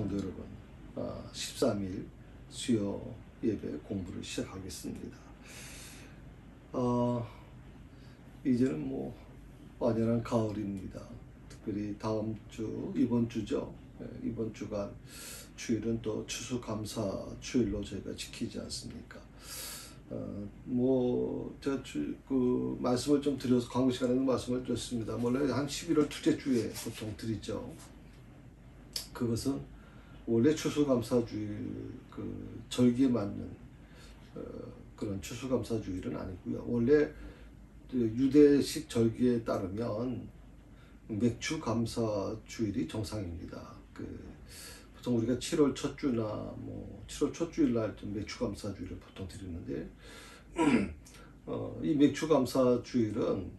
성도 여러분, 13일 수요 예배 공부를 시작하겠습니다. 이제는 뭐 완연한 가을입니다. 특별히 다음 주, 이번 주죠. 이번 주간 주일은 또 추수감사 주일로 저희가 지키지 않습니까? 제가 그 말씀을 좀 드려서 광고 시간에는 말씀을 드렸습니다. 원래 한 11월 둘째 주에 보통 드리죠. 그것은 원래 추수감사주일 그 절기에 맞는 그런 추수감사주일은 아니고요. 원래 유대식 절기에 따르면 맥추감사주일이 정상입니다. 보통 우리가 7월 첫 주나 7월 첫 주일 날 좀 맥추감사주일을 보통 드리는데 이 맥추감사주일은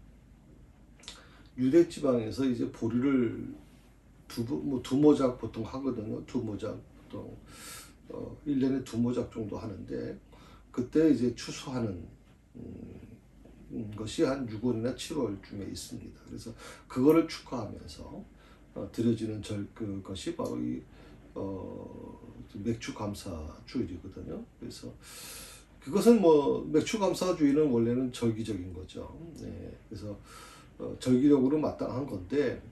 유대 지방에서 이제 보리를 두 모작 보통 하거든요. 두 모작 보통 1년에 두 모작 정도 하는데 그때 이제 추수하는 것이 한 6월이나 7월쯤에 있습니다. 그래서 그거를 축하하면서 드려지는 그것이 바로 이 맥추감사주일이거든요. 그래서 그것은 맥추감사주일은 원래는 절기적인 거죠. 네, 그래서 절기적으로 마땅한 건데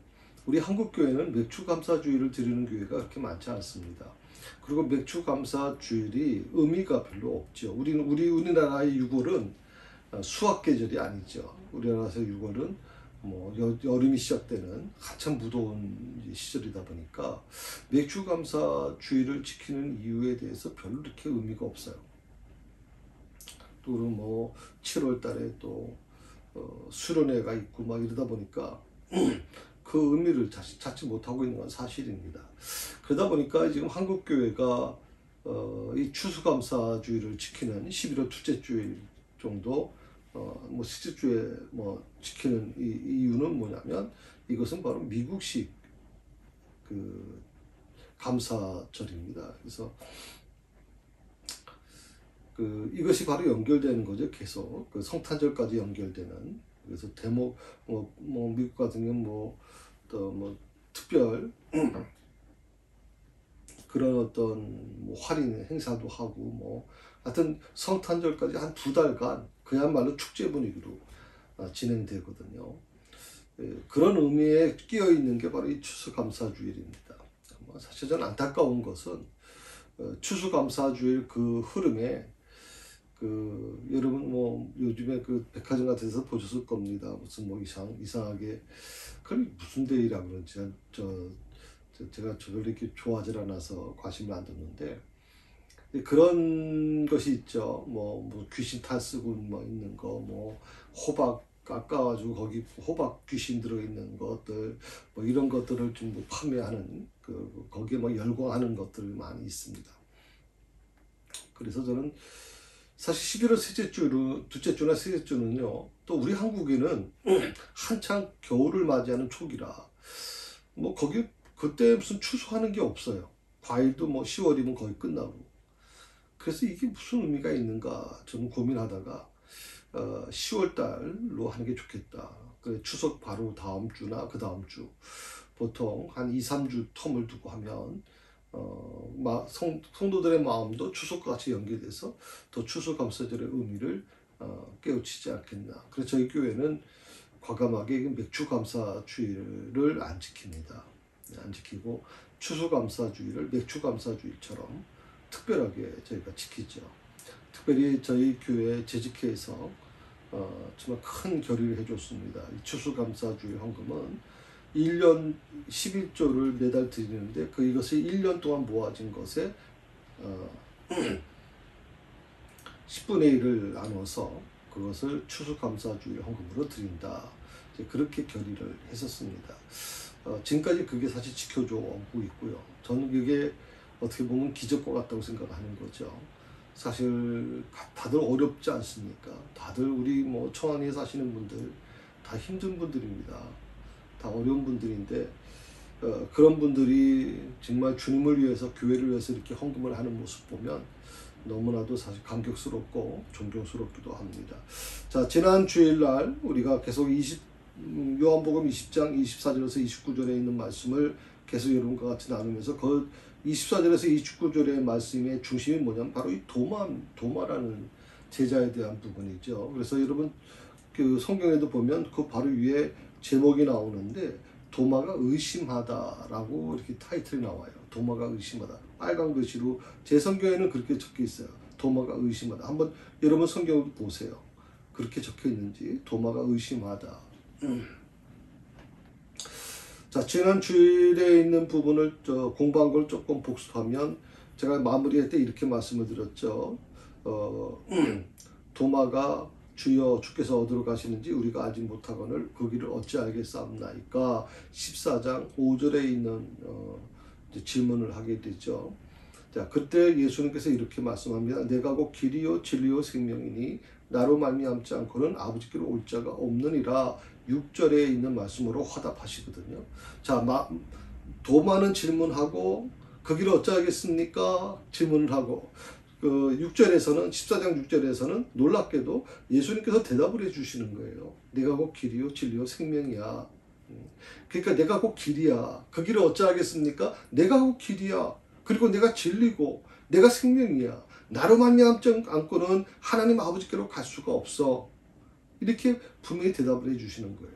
우리 한국교회는 맥추감사주일을 드리는 교회가 그렇게 많지 않습니다. 그리고 맥추감사주일이 의미가 별로 없죠. 우리 우리나라의 6월은 수학 계절이 아니죠. 우리나라에서 6월은 여름이 시작되는 한참 무더운 시절이다 보니까 맥추감사주일을 지키는 이유에 대해서 별로 그렇게 의미가 없어요. 또 7월 달에 또 수련회가 있고 이러다 보니까 그 의미를 찾지 못하고 있는 건 사실입니다. 그러다 보니까 지금 한국교회가 이 추수감사주일을 지키는 11월 둘째 주일 정도 셋째 주에 지키는 이유는 뭐냐면 이것은 바로 미국식 그 감사절입니다. 그래서 이것이 바로 연결되는 거죠. 계속 그 성탄절까지 연결되는. 그래서 대목 미국 같은 경우 특별 그런 어떤 할인 행사도 하고 하여튼 성탄절까지 한 2달간 그야말로 축제 분위기로 진행되거든요. 그런 의미에 끼어 있는 게 바로 이 추수감사주일입니다. 사실 저는 안타까운 것은 추수감사주일 그 흐름에 여러분 요즘에 그 백화점 같은 데서 보셨을 겁니다. 무슨 이상하게 그게 무슨 데이라 그런지 제가 별로 이렇게 좋아하지 않아서 관심을 안 뒀는데 그런 것이 있죠. 귀신 탈수군 있는 거 호박 깎아가지고 거기 호박 귀신 들어있는 것들 이런 것들을 좀 판매하는 거기에 열광하는 것들 많이 있습니다. 그래서 저는 사실 11월 둘째 주나 셋째 주는요, 또 우리 한국에는 한창 겨울을 맞이하는 초기라, 거기, 그때 무슨 추수하는 게 없어요. 과일도 10월이면 거의 끝나고. 그래서 이게 무슨 의미가 있는가 저는 고민하다가, 10월 달로 하는 게 좋겠다. 추석 바로 다음 주나 그 다음 주, 보통 한 2, 3주 텀을 두고 하면, 성도들의 마음도 추석과 같이 연계돼서 더 추수감사절의 의미를 깨우치지 않겠나. 그래서 저희 교회는 과감하게 맥추감사주일을 안 지킵니다. 안 지키고 추수감사주일을 맥추감사주일처럼 특별하게 저희가 지키죠. 특별히 저희 교회 재직회에서 정말 큰 결의를 해줬습니다. 이 추수감사주일 헌금은 1년 11조를 매달 드리는데 이것이 1년 동안 모아진 것에 10분의 1을 나눠서 그것을 추수감사주일 헌금으로 드린다. 그렇게 결의를 했었습니다. 지금까지 그게 사실 지켜져 오고 있고요. 저는 그게 어떻게 보면 기적과 같다고 생각하는 거죠. 사실 다들 어렵지 않습니까? 다들 우리 청안리에 사시는 분들 다 힘든 분들입니다. 다 어려운 분들인데 그런 분들이 정말 주님을 위해서 교회를 위해서 이렇게 헌금을 하는 모습 보면 너무나도 사실 감격스럽고 존경스럽기도 합니다. 자, 지난 주일날 우리가 계속 요한복음 20장 24절에서 29절에 있는 말씀을 계속 여러분과 같이 나누면서 24절에서 29절의 말씀의 중심이 뭐냐면 바로 이 도마라는 제자에 대한 부분이죠. 그래서 여러분 그 성경에도 보면 그 바로 위에 제목이 나오는데 도마가 의심하다라고 이렇게 타이틀이 나와요. 도마가 의심하다. 빨간 글씨로 제 성경에는 그렇게 적혀 있어요. 도마가 의심하다. 한번 여러분 성경을 보세요. 그렇게 적혀 있는지. 도마가 의심하다. 자, 지난 주일에 있는 부분을 공부한 걸 조금 복습하면 제가 마무리할 때 이렇게 말씀을 드렸죠. 도마가 주여 주께서 어디로 가시는지 우리가 알지 못하거늘 그 길을 어찌 알겠사옵나이까 14장 5절에 있는 질문을 하게 되죠. 자, 그때 예수님께서 이렇게 말씀합니다. 내가 곧 길이요 진리요 생명이니 나로 말미암지 않고는 아버지께로 올 자가 없느니라 6절에 있는 말씀으로 화답하시거든요. 자, 도마는 질문하고 그 길을 어찌 알겠습니까? 질문을 하고 6절에서는 14장 6절에서는 놀랍게도 예수님께서 대답을 해주시는 거예요. 내가 곧 길이요 진리요 생명이야. 그러니까 내가 곧 길이야. 그 길을 어찌 알겠습니까? 내가 곧 길이야. 그리고 내가 진리고 내가 생명이야. 나로 말미암지 않고는 하나님 아버지께로 갈 수가 없어. 이렇게 분명히 대답을 해주시는 거예요.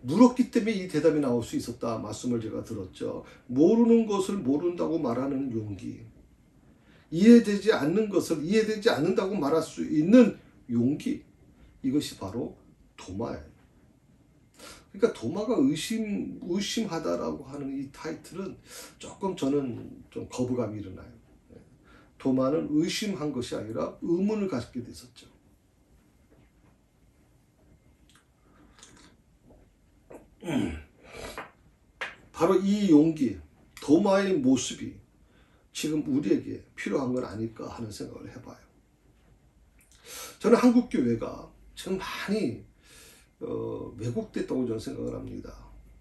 물었기 때문에 이 대답이 나올 수 있었다 말씀을 제가 들었죠. 모르는 것을 모른다고 말하는 용기, 이해되지 않는 것을 이해되지 않는다고 말할 수 있는 용기, 이것이 바로 도마예요. 그러니까 도마가 의심하다라고 하는 이 타이틀은 조금 저는 좀 거부감이 일어나요. 도마는 의심한 것이 아니라 의문을 갖게 됐었죠. 바로 이 용기, 도마의 모습이 지금 우리에게 필요한 건 아닐까 하는 생각을 해봐요. 저는 한국 교회가 지금 많이 왜곡됐다고 저는 생각을 합니다.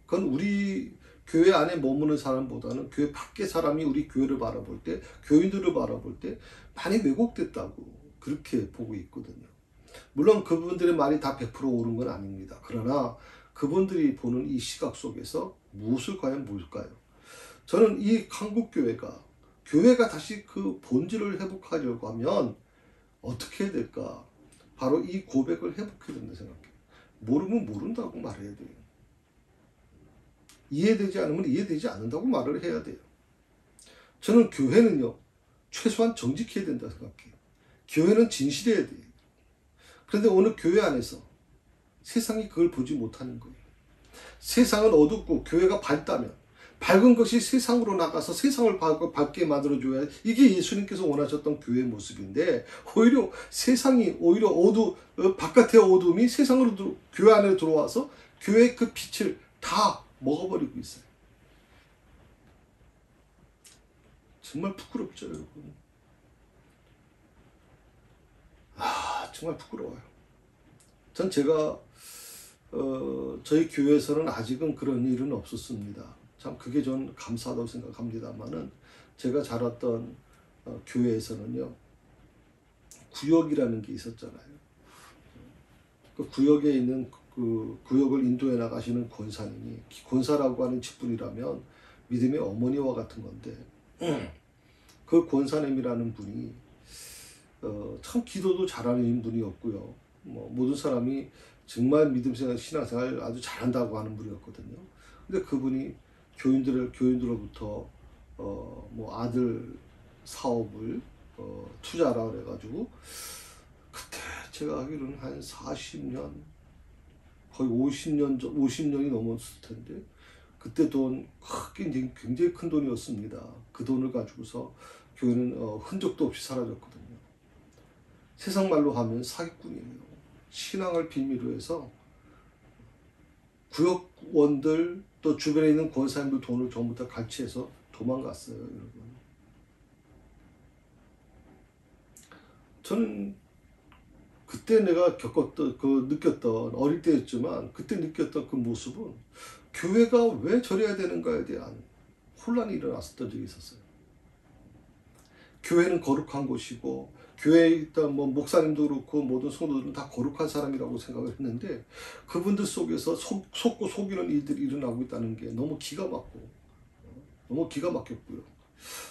그건 우리 교회 안에 머무는 사람보다는 교회 밖의 사람이 우리 교회를 바라볼 때, 교인들을 바라볼 때 많이 왜곡됐다고 그렇게 보고 있거든요. 물론 그분들의 말이 다 100% 옳은 건 아닙니다. 그러나 그분들이 보는 이 시각 속에서 무엇을 과연 뭘까요? 저는 이 한국 교회가 다시 그 본질을 회복하려고 하면 어떻게 해야 될까? 바로 이 고백을 회복해야 된다 생각해요. 모르면 모른다고 말해야 돼요. 이해되지 않으면 이해되지 않는다고 말을 해야 돼요. 저는 교회는요, 최소한 정직해야 된다 생각해요. 교회는 진실해야 돼요. 그런데 오늘 교회 안에서 세상이 그걸 보지 못하는 거예요. 세상은 어둡고 교회가 밝다면 밝은 것이 세상으로 나가서 세상을 밝게 만들어줘야 이게 예수님께서 원하셨던 교회의 모습인데 오히려 세상이 오히려 바깥의 어둠이 세상으로 교회 안에 들어와서 교회의 그 빛을 다 먹어버리고 있어요. 정말 부끄럽죠, 여러분. 정말 부끄러워요. 전 제가 저희 교회에서는 아직은 그런 일은 없었습니다. 참 그게 전 감사하다고 생각합니다만은 제가 자랐던 교회에서는요, 구역이라는 게 있었잖아요. 그 구역에 있는 그 구역을 인도해 나가시는 권사님이, 권사라고 하는 직분이라면 믿음의 어머니와 같은 건데 그 권사님이라는 분이 참 기도도 잘하는 분이었고요. 모든 사람이 정말 믿음생활, 신앙생활 아주 잘한다고 하는 분이었거든요. 근데 그분이 교인들로부터 아들 사업을 투자하라 그래가지고 그때 제가 하기로는 한 40년, 거의 50년이 넘었을 텐데 그때 돈 굉장히 큰 돈이었습니다. 그 돈을 가지고서 교회는 흔적도 없이 사라졌거든요. 세상 말로 하면 사기꾼이에요. 신앙을 빌미로 해서 구역원들 또 주변에 있는 권사님들 돈을 전부 다 갈취해서 도망갔어요, 여러분. 저는 그때 내가 느꼈던 어릴 때였지만 그때 느꼈던 그 모습은 교회가 왜 저래야 되는가에 대한 혼란이 일어났었던 적이 있었어요. 교회는 거룩한 곳이고 교회에 있던 목사님도 그렇고 모든 성도들은 다 거룩한 사람이라고 생각을 했는데 그분들 속에서 속고 속이는 일들이 일어나고 있다는 게 너무 기가 막고 너무 기가 막혔고요.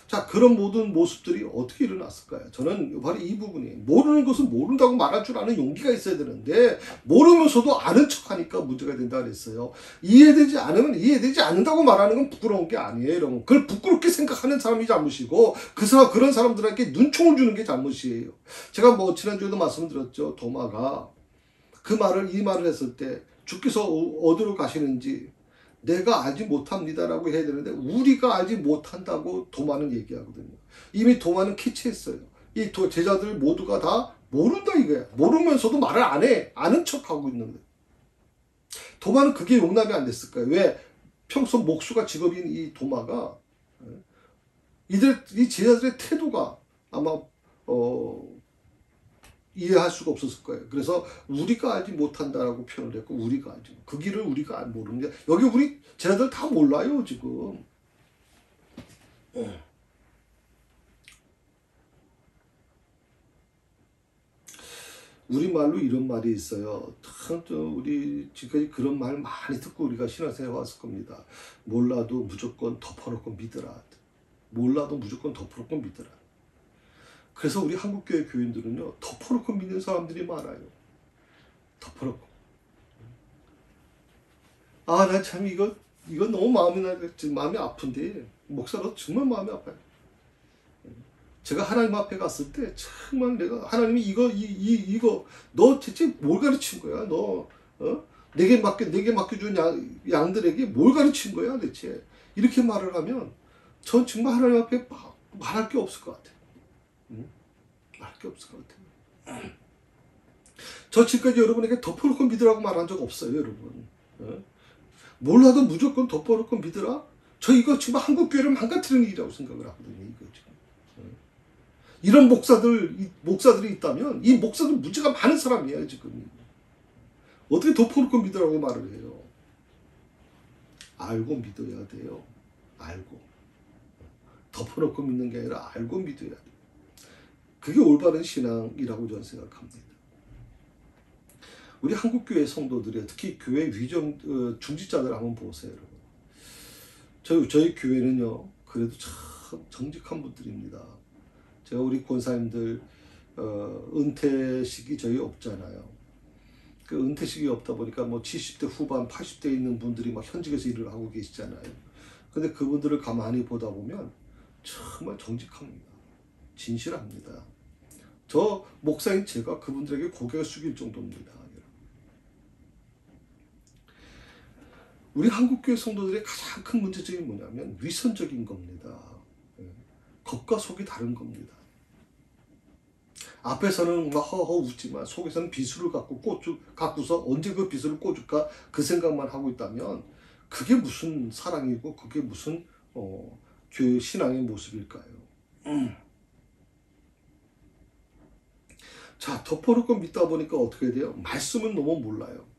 자, 그런 모든 모습들이 어떻게 일어났을까요? 저는 바로 이 부분이 모르는 것은 모른다고 말할 줄 아는 용기가 있어야 되는데 모르면서도 아는 척하니까 문제가 된다 그랬어요. 이해되지 않으면 이해되지 않는다고 말하는 건 부끄러운 게 아니에요, 여러분. 그걸 부끄럽게 생각하는 사람이 잘못이고 그런 사람들에게 눈총을 주는 게 잘못이에요. 제가 뭐 지난주에도 말씀드렸죠. 도마가 이 말을 했을 때 주께서 어디로 가시는지 내가 알지 못합니다라고 해야 되는데 우리가 알지 못한다고 도마는 얘기하거든요. 이미 도마는 캐치했어요. 이 제자들 모두가 다 모른다 이거야. 모르면서도 말을 안 해. 아는 척하고 있는 거예요. 도마는 그게 용납이 안 됐을까요? 왜? 평소 목수가 직업인 이 도마가 이 제자들의 태도가 아마 이해할 수가 없었을 거예요. 그래서 우리가 알지 못한다라고 표현을 했고 우리가 알지 그 길을 우리가 모르는 게 여기 우리 쟤네들 다 몰라요 지금. 우리말로 이런 말이 있어요. 우리 지금까지 그런 말 많이 듣고 우리가 신앙생활 왔을 겁니다. 몰라도 무조건 덮어놓고 믿으라. 몰라도 무조건 덮어놓고 믿으라. 그래서 우리 한국교회 교인들은요, 덮어놓고 믿는 사람들이 많아요. 덮어놓고. 아, 나 참 이거 너무 마음이 아픈데, 목사로 정말 마음이 아파요. 제가 하나님 앞에 갔을 때, 정말 하나님이 이거, 너 대체 뭘 가르친 거야? 내게 맡겨준 양들에게 뭘 가르친 거야, 대체? 이렇게 말을 하면, 전 정말 하나님 앞에 말할 게 없을 것 같아요. 말할 게 없을 것 같아요. 저 지금까지 여러분에게 덮어놓고 믿으라고 말한 적 없어요, 여러분. 몰라도 무조건 덮어놓고 믿으라? 저 이거 지금 한국교회를 망가뜨리는 일이라고 생각을 하거든요, 이거 지금. 이런 목사들이 있다면, 이 목사들 문제가 많은 사람이에요, 지금. 어떻게 덮어놓고 믿으라고 말을 해요? 알고 믿어야 돼요. 알고. 덮어놓고 믿는 게 아니라 알고 믿어야 돼요. 그게 올바른 신앙이라고 저는 생각합니다. 우리 한국교회 성도들이 특히 교회 중직자들 한번 보세요, 여러분. 저희 교회는요, 그래도 참 정직한 분들입니다. 제가 우리 권사님들 은퇴식이 저희 없잖아요. 그 은퇴식이 없다 보니까 뭐 70대 후반, 80대 있는 분들이 막 현직에서 일을 하고 계시잖아요. 근데 그분들을 가만히 보다 보면 정말 정직합니다. 진실합니다. 저 목사인 제가 그분들에게 고개를 숙일 정도입니다. 우리 한국교회 성도들의 가장 큰 문제점이 뭐냐면 위선적인 겁니다. 겉과 속이 다른 겁니다. 앞에서는 막 허허 웃지만 속에서는 비수를 갖고서 언제 그 비수를 꽂을까 그 생각만 하고 있다면 그게 무슨 사랑이고 그게 무슨 교회 신앙의 모습일까요? 자, 덮어놓고 믿다 보니까 어떻게 돼요? 말씀을 너무 몰라요.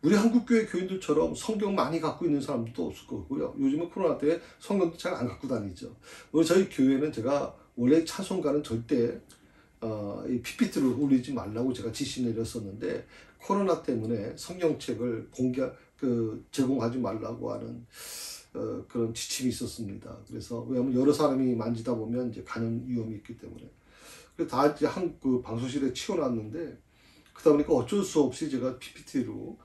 우리 한국교회 교인들처럼 성경 많이 갖고 있는 사람도 없을 거고요. 요즘은 코로나 때 성경도 잘 안 갖고 다니죠. 저희 교회는 제가 원래 찬송가는 절대 이 PPT를 올리지 말라고 제가 지시 내렸었는데 코로나 때문에 성경책을 제공하지 말라고 하는 그런 지침이 있었습니다. 그래서 왜냐하면 여러 사람이 만지다 보면 이제 감염 위험이 있기 때문에 그래서 다 이제 그 방송실에 치워놨는데 그러다 보니까 어쩔 수 없이 제가 PPT로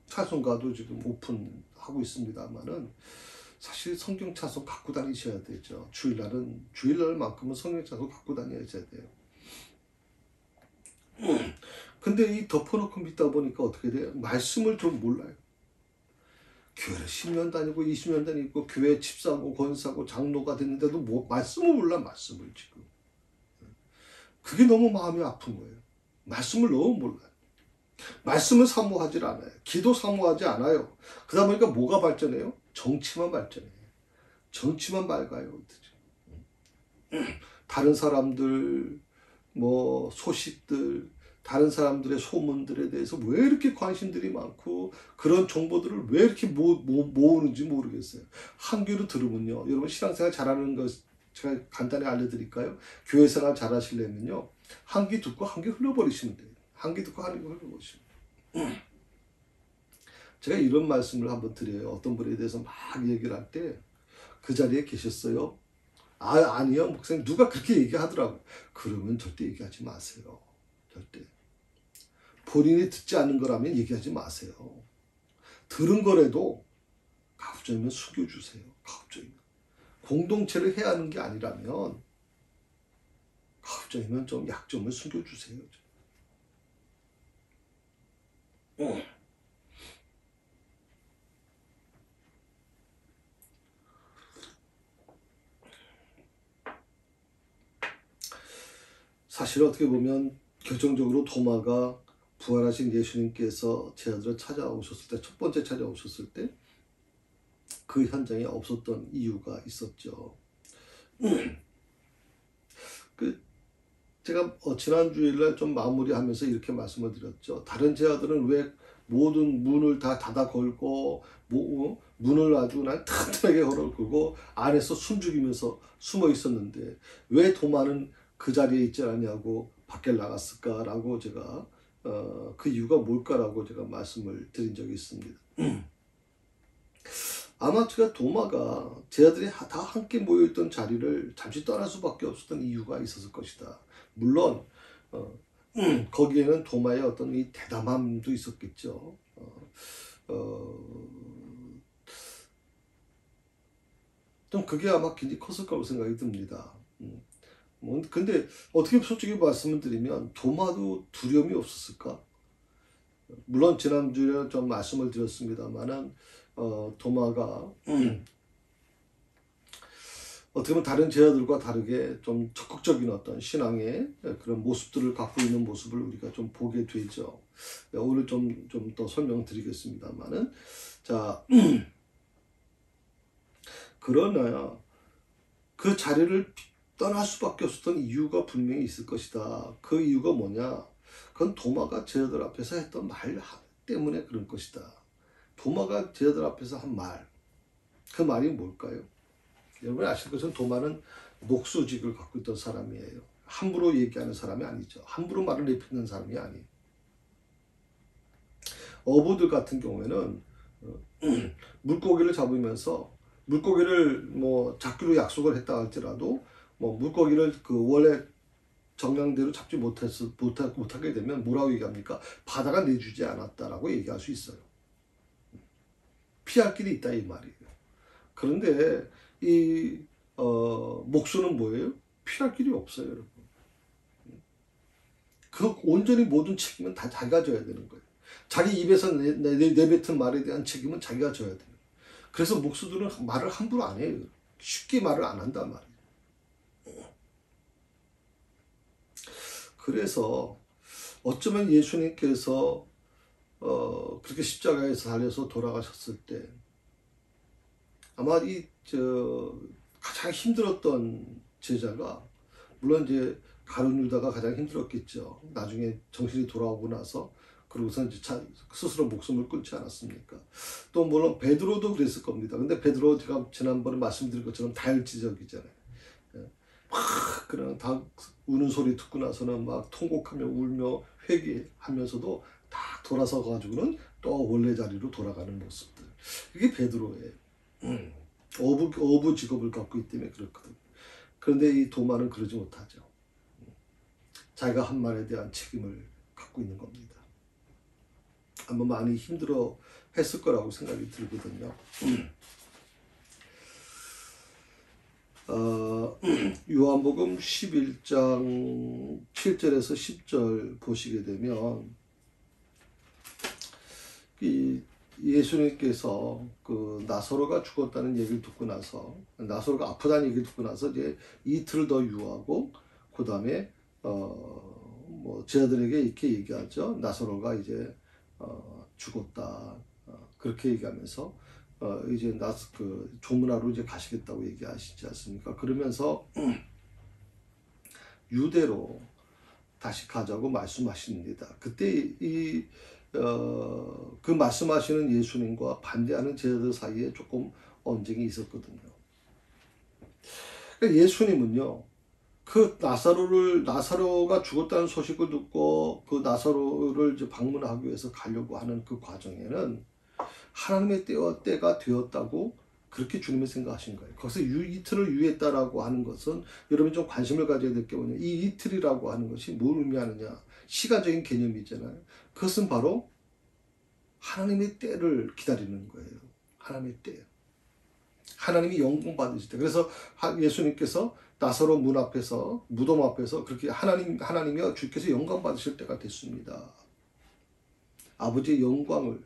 찬송가도 지금 오픈하고 있습니다만은 사실 성경 찬송 갖고 다니셔야 되죠. 주일날만큼은 성경 찬송 갖고 다니셔야 돼요. 근데 이 덮어놓고 믿다 보니까 어떻게 돼요? 말씀을 좀 몰라요. 교회를 10년 다니고 20년 다니고 교회 집사고 권사고 장로가 됐는데도 말씀을 몰라 말씀을 지금. 그게 너무 마음이 아픈 거예요. 말씀을 너무 몰라요. 말씀을 사모하지 않아요. 기도 사모하지 않아요. 그러다 보니까 뭐가 발전해요? 정치만 발전해요. 정치만 밝아요. 다른 사람들 소식들 다른 사람들의 소문들에 대해서 왜 이렇게 관심들이 많고 그런 정보들을 왜 이렇게 모으는지 모르겠어요. 한 귀로 들으면요. 여러분 신앙생활 잘하는 것 제가 간단히 알려드릴까요? 교회생활 잘하시려면요. 한 귀 듣고 한 귀 흘려버리시면 돼요. 한 귀 듣고 한 귀 흘려버리시면 돼요. 제가 이런 말씀을 한번 드려요. 어떤 분에 대해서 막 얘기를 할 때 그 자리에 계셨어요? 아니요. 목사님 누가 그렇게 얘기하더라고요. 그러면 절대 얘기하지 마세요. 절대. 본인이 듣지 않는 거라면 얘기하지 마세요. 들은 거라도 가급적이면 숨겨주세요. 가급적이면. 공동체를 해야 하는 게 아니라면 가급적이면 좀 약점을 숨겨주세요. 사실 어떻게 보면 결정적으로 도마가 부활하신 예수님께서 제 아들을 찾아오셨을 때, 첫 번째 찾아오셨을 때 그 현장에 없었던 이유가 있었죠. 제가 지난 주일날 좀 마무리하면서 이렇게 말씀을 드렸죠. 다른 제자들은 왜 모든 문을 다 닫아 걸고 문을 아주 그냥 튼튼하게 걸고 안에서 숨죽이면서 숨어 있었는데 왜 도마는 그 자리에 있지 않냐고 밖에 나갔을까라고 제가 그 이유가 뭘까라고 제가 말씀을 드린 적이 있습니다. 아마 제가 도마가 제자들이 다 함께 모여있던 자리를 잠시 떠날 수밖에 없었던 이유가 있었을 것이다. 물론 거기에는 도마의 어떤 이 대담함도 있었겠죠. 좀 그게 아마 굉장히 컸을 거라고 생각이 듭니다. 근데 어떻게 솔직히 말씀을 드리면 도마도 두려움이 없었을까? 물론 지난주에 좀 말씀을 드렸습니다만은 도마가 어떻게 보면 다른 제자들과 다르게 좀 적극적인 어떤 신앙의 그런 모습들을 갖고 있는 모습을 우리가 좀 보게 되죠. 오늘 좀 더 설명드리겠습니다만은 자 그러나 그 자리를 떠날 수밖에 없었던 이유가 분명히 있을 것이다. 그 이유가 뭐냐? 그건 도마가 제자들 앞에서 했던 말 때문에 그런 것이다. 도마가 제자들 앞에서 한 말, 그 말이 뭘까요? 여러분 아실 것은 도마는 목수직을 갖고 있던 사람이에요. 함부로 얘기하는 사람이 아니죠. 함부로 말을 내뱉는 사람이 아니에요. 어부들 같은 경우에는 물고기를 잡으면서 물고기를 뭐 잡기로 약속을 했다 할지라도 뭐 물고기를 그 원래 정량대로 잡지 못하게 되면 뭐라고 얘기합니까? 바다가 내주지 않았다라고 얘기할 수 있어요. 피할 길이 있다 이 말이에요. 그런데 이 목수는 뭐예요? 피할 길이 없어요, 여러분. 그 온전히 모든 책임은 다 자기가 져야 되는 거예요. 자기 입에서 내뱉은 말에 대한 책임은 자기가 져야 돼요. 그래서 목수들은 말을 함부로 안 해요. 쉽게 말을 안 한단 말이에요. 그래서 어쩌면 예수님께서 그렇게 십자가에서 달려서 돌아가셨을 때 아마 가장 힘들었던 제자가 물론 이제 가룟 유다가 가장 힘들었겠죠. 나중에 정신이 돌아오고 나서 그러고서 이제 스스로 목숨을 끊지 않았습니까? 또 물론 베드로도 그랬을 겁니다. 근데 베드로 제가 지난번에 말씀드린 것처럼 다혈지적이잖아요. 막 그냥 다 우는 소리 듣고 나서는 막 통곡하며 울며 회개하면서도 다 돌아서 가지고는 또 원래 자리로 돌아가는 모습들. 이게 베드로예요. 어부 직업을 갖고 있기 때문에 그렇거든요. 그런데 이 도마는 그러지 못하죠. 자기가 한 말에 대한 책임을 갖고 있는 겁니다. 아마 많이 힘들어 했을 거라고 생각이 들거든요. 요한복음 11장 7절에서 10절 보시게 되면 이 예수님께서 그 나사로가 죽었다는 얘기를 듣고 나서 나사로가 아프다는 얘기를 듣고 나서 이제 이틀 더 유하고 그 다음에 뭐 제자들에게 이렇게 얘기하죠. 나사로가 이제 죽었다 그렇게 얘기하면서 이제 그 조문하러 이제 가시겠다고 얘기하시지 않습니까? 그러면서 유대로 다시 가자고 말씀하십니다. 그때 그 말씀하시는 예수님과 반대하는 제자들 사이에 조금 언쟁이 있었거든요. 그러니까 예수님은요, 그 나사로가 죽었다는 소식을 듣고 그 나사로를 이제 방문하기 위해서 가려고 하는 그 과정에는 하나님의 때가 되었다고 그렇게 주님이 생각하신 거예요. 거기서 이틀을 유했다라고 하는 것은 여러분이 좀 관심을 가져야 될 게 뭐냐. 이 이틀이라고 하는 것이 뭘 의미하느냐. 시간적인 개념이잖아요. 그것은 바로 하나님의 때를 기다리는 거예요. 하나님의 때. 하나님이 영광 받으실 때. 그래서 예수님께서 나사로 문 앞에서, 무덤 앞에서 그렇게 하나님이여 주께서 영광 받으실 때가 됐습니다. 아버지의 영광을,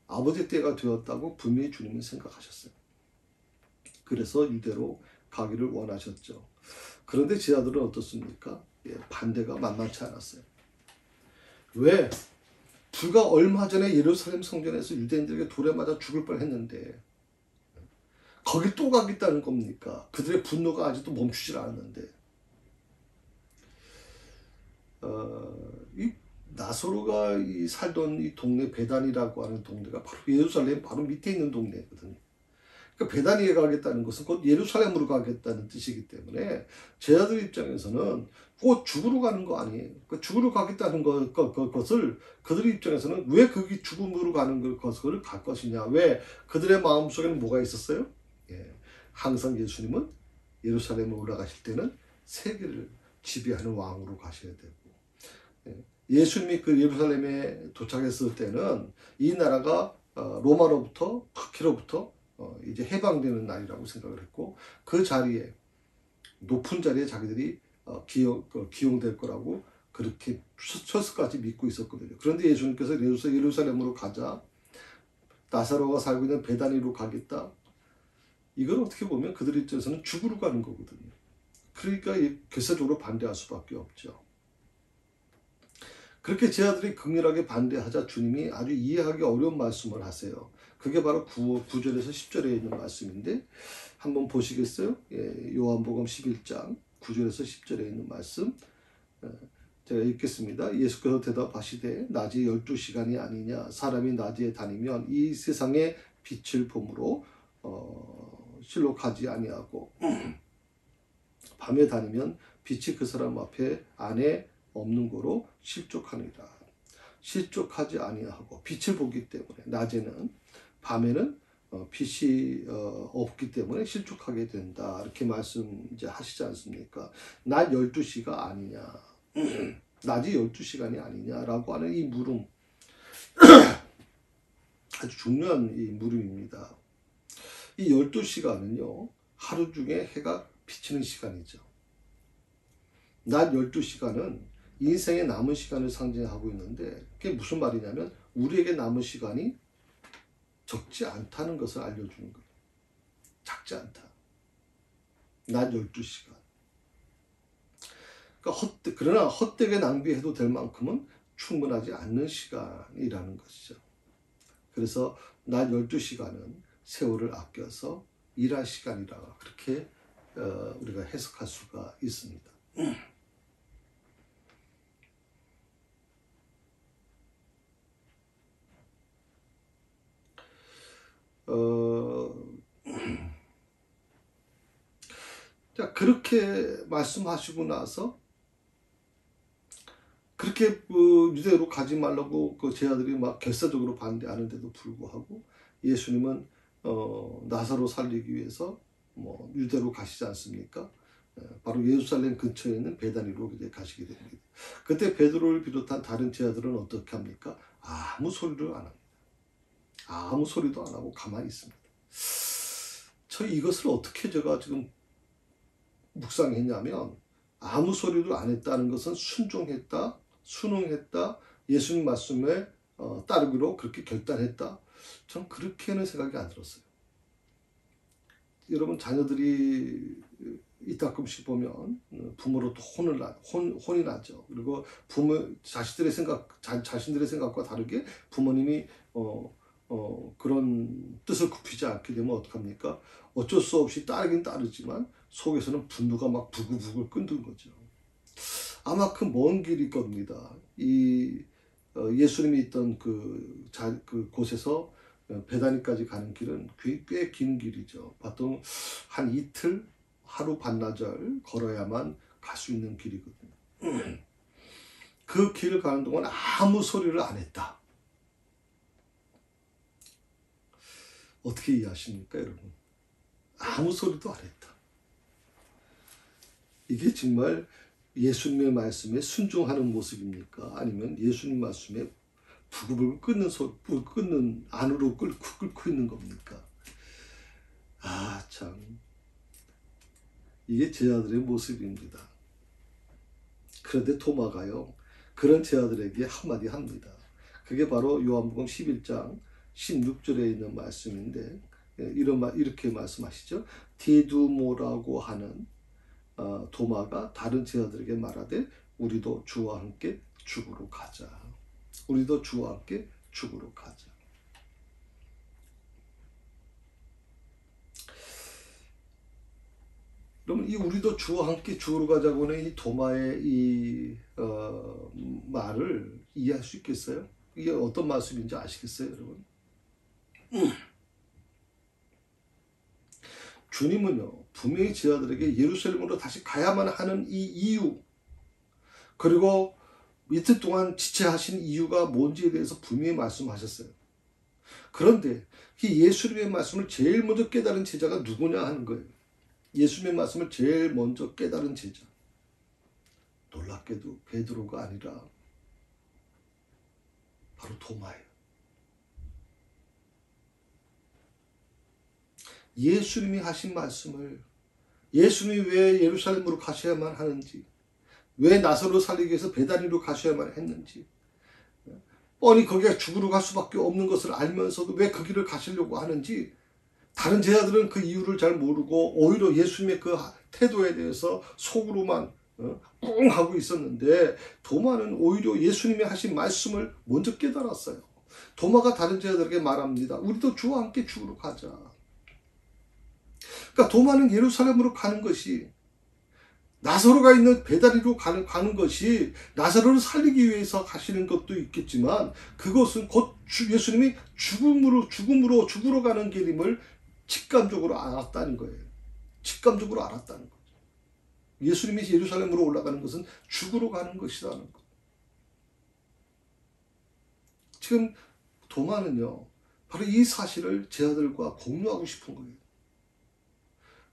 아버지의 때가 되었다고 분명히 주님은 생각하셨어요. 그래서 유대로 가기를 원하셨죠. 그런데 제자들은 어떻습니까? 반대가 만만치 않았어요. 왜? 불과 얼마 전에 예루살렘 성전에서 유대인들에게 돌에 맞아 죽을 뻔했는데 거길 또 가겠다는 겁니까? 그들의 분노가 아직도 멈추질 않았는데 이 나사로가 살던 이 동네 베단이라고 하는 동네가 바로 예루살렘 바로 밑에 있는 동네거든요. 그러니까 베다니에 가겠다는 것은 곧 예루살렘으로 가겠다는 뜻이기 때문에 제자들 입장에서는 곧 죽으러 가는 거 아니에요. 그 죽으러 가겠다는 것을 그들 입장에서는 왜 거기 죽음으로 가는 것을 갈 것이냐. 왜? 그들의 마음속에는 뭐가 있었어요? 항상 예수님은 예루살렘에 올라가실 때는 세계를 지배하는 왕으로 가셔야 되고, 예수님이 그 예루살렘에 도착했을 때는 이 나라가 로마로부터 박해로부터 이제 해방되는 날이라고 생각을 했고, 그 자리에 높은 자리에 자기들이 기용될 거라고 그렇게 철수까지 믿고 있었거든요. 그런데 예수님께서 예루살렘으로 가자, 나사로가 살고 있는 베다니로 가겠다. 이걸 어떻게 보면 그들 입장에서는 죽으러 가는 거거든요. 그러니까 결사적으로 반대할 수밖에 없죠. 그렇게 제자들이 극렬하게 반대하자 주님이 아주 이해하기 어려운 말씀을 하세요. 그게 바로 9절에서 10절에 있는 말씀인데 한번 보시겠어요? 요한복음 11장 9절에서 10절에 있는 말씀 제가 읽겠습니다. 예수께서 대답하시되 낮이 12시간이 아니냐. 사람이 낮에 다니면 이 세상의 빛을 보므로 실록하지 아니하고 밤에 다니면 빛이 그 사람 앞에 안에 없는 거로 실족하니라. 실족하지 아니하고 빛을 보기 때문에 낮에는 밤에는 빛이 없기 때문에 실족하게 된다. 이렇게 말씀 이제 하시지 않습니까? 낮 12시가 아니냐. 낮이 12시간이 아니냐라고 하는 이 물음. 아주 중요한 이 물음입니다. 이 12시간은요. 하루 중에 해가 비치는 시간이죠. 낮 12시간은 인생의 남은 시간을 상징하고 있는데 그게 무슨 말이냐면 우리에게 남은 시간이 적지 않다는 것을 알려주는 거예요. 작지 않다. 낮 12시간. 그러니까 그러나 헛되게 낭비해도 될 만큼은 충분하지 않는 시간이라는 것이죠. 그래서 낮 12시간은 세월을 아껴서 일할 시간이라 그렇게 우리가 해석할 수가 있습니다. 자, 그렇게 말씀하시고 나서 그렇게 유대로 가지 말라고 그 제자들이 막 결사적으로 반대하는데도 불구하고 예수님은 나사로 살리기 위해서 유대로 가시지 않습니까? 바로 예루살렘 근처에 있는 베다니로 가시게 됩니다. 그때 베드로를 비롯한 다른 제자들은 어떻게 합니까? 아무 소리를 안 합니다. 아무 소리도 안 하고 가만히 있습니다. 저 이것을 어떻게 제가 지금 묵상했냐면 아무 소리도 안 했다는 것은 순종했다, 순응했다, 예수님 말씀에 따르기로 그렇게 결단했다. 전 그렇게는 생각이 안 들었어요. 여러분 자녀들이 이따금씩 보면 부모로부터 혼이 나죠. 그리고 자신들의 생각과 다르게 부모님이 그런 뜻을 굽히지 않게 되면 어떡합니까? 어쩔 수 없이 따르긴 따르지만 속에서는 분노가 막 부글부글 끓는 거죠. 아마 그 먼 길일 겁니다. 예수님이 있던 그 곳에서 베다니까지 가는 길은 꽤 긴 길이죠. 보통 한 이틀, 하루 반나절 걸어야만 갈 수 있는 길이거든요. 그 길을 가는 동안 아무 소리를 안 했다. 어떻게 이해하십니까, 여러분? 아무 소리도 안 했다. 이게 정말 예수님의 말씀에 순종하는 모습입니까? 아니면 예수님 말씀에 부급을 끊는 안으로 끓고 있는 겁니까? 아, 참. 이게 제자들의 모습입니다. 그런데 토마가요, 그런 제자들에게 한마디 합니다. 그게 바로 요한복음 11장 16절에 있는 말씀인데, 이렇게 말씀하시죠. 디두모라고 하는 도마가 다른 제자들에게 말하되 우리도 주와 함께 죽으러 가자. 우리도 주와 함께 죽으러 가자. 그러면 이 우리도 주와 함께 죽으러 가자고는 이 도마의 이 말을 이해할 수 있겠어요? 이게 어떤 말씀인지 아시겠어요, 여러분? 주님은요, 분명히 제자들에게 예루살렘으로 다시 가야만 하는 이 이유, 그리고 이틀 동안 지체하신 이유가 뭔지에 대해서 분명히 말씀하셨어요. 그런데 이 예수님의 말씀을 제일 먼저 깨달은 제자가 누구냐 하는 거예요. 예수님의 말씀을 제일 먼저 깨달은 제자. 놀랍게도 베드로가 아니라 바로 도마예요. 예수님이 하신 말씀을, 예수님이 왜 예루살렘으로 가셔야만 하는지, 왜 나사로 살리기 위해서 베다니로 가셔야만 했는지, 뻔히 거기가 죽으러 갈 수밖에 없는 것을 알면서도 왜 그 길을 가시려고 하는지, 다른 제자들은 그 이유를 잘 모르고 오히려 예수님의 그 태도에 대해서 속으로만 꿍 하고 있었는데, 도마는 오히려 예수님이 하신 말씀을 먼저 깨달았어요. 도마가 다른 제자들에게 말합니다. 우리도 주와 함께 죽으러 가자. 그러니까 도마는 예루살렘으로 가는 것이, 나사로가 있는 베다니로 가는 것이 나사로를 살리기 위해서 가시는 것도 있겠지만, 그것은 곧 예수님이 죽으러 가는 길임을 직감적으로 알았다는 거예요. 직감적으로 알았다는 거죠. 예수님이 예루살렘으로 올라가는 것은 죽으러 가는 것이라는 것. 지금 도마는요, 바로 이 사실을 제자들과 공유하고 싶은 거예요.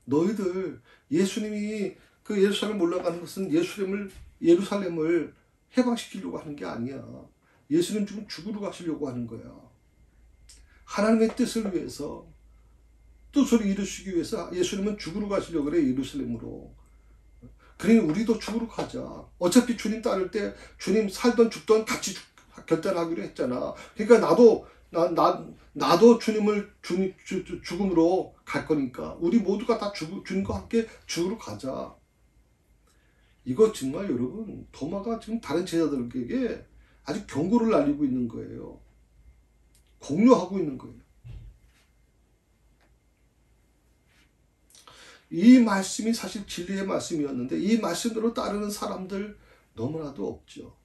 너희들, 예수님이 그 예루살렘 올라가는 것은 예루살렘을 해방시키려고 하는 게 아니야. 예수님 지금 죽으러 가시려고 하는 거야. 하나님의 뜻을 위해서, 뜻을 이루시기 위해서 예수님은 죽으러 가시려고 그래, 예루살렘으로. 그러니 우리도 죽으러 가자. 어차피 주님 따를 때 주님 살던 죽던 같이 결단하기로 했잖아. 그러니까 나도 죽음으로 갈 거니까 우리 모두가 다 주님과 함께 죽으러 가자. 이거 정말 여러분, 도마가 지금 다른 제자들에게 아주 경고를 날리고 있는 거예요. 공유하고 있는 거예요. 이 말씀이 사실 진리의 말씀이었는데 이 말씀대로 따르는 사람들 너무나도 없죠.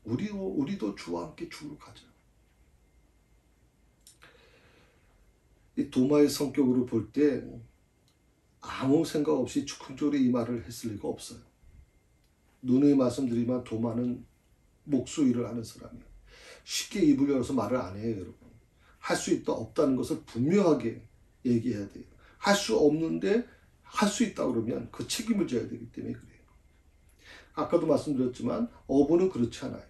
우리도 주와 함께 죽으러 가자. 이 도마의 성격으로 볼 때 아무 생각 없이 즉흥적으로 이 말을 했을 리가 없어요. 누누이 말씀드리지만 도마는 목소리를 하는 사람이에요. 쉽게 입을 열어서 말을 안 해요, 여러분. 할 수 있다 없다는 것을 분명하게 얘기해야 돼요. 할 수 없는데 할 수 있다 그러면 그 책임을 져야 되기 때문에 그래요. 아까도 말씀드렸지만 어부는 그렇지 않아요.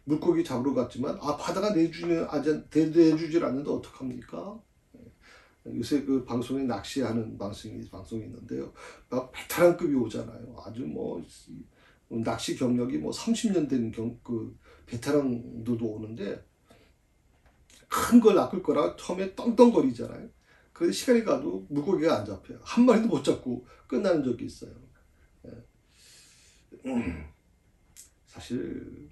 물고기 잡으러 갔지만 바다가 내주질 않는데 어떡합니까? 요새 그 방송에 낚시하는 방송이 있는데요. 막 베테랑급이 오잖아요. 아주 낚시 경력이 30년 된 그 베테랑들도 오는데 큰 걸 낚을 거라 처음에 떵떵거리잖아요. 그 시간이 가도 물고기가 안 잡혀요. 한 마리도 못 잡고 끝나는 적이 있어요. 사실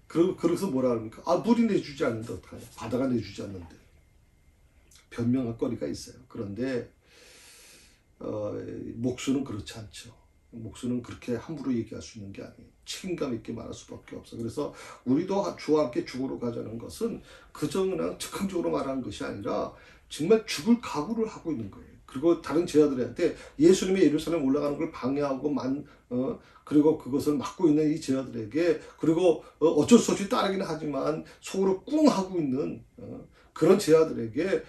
그래서 뭐라 합니까? 물이 내주지 않는데 어떡하냐? 바다가 내주지 않는데. 변명할 거리가 있어요. 그런데 목수는 그렇지 않죠. 목수는 그렇게 함부로 얘기할 수 있는 게 아니에요. 책임감 있게 말할 수밖에 없어. 그래서 우리도 주와 함께 죽으러 가자는 것은 그저 그냥 즉흥적으로 말하는 것이 아니라 정말 죽을 각오를 하고 있는 거예요. 그리고 다른 제자들한테 예수님의 예루살렘 올라가는 걸 방해하고 그리고 그것을 막고 있는 이 제자들에게, 그리고 어쩔 수 없이 따르기는 하지만 속으로 꿍 하고 있는 그런 제자들에게,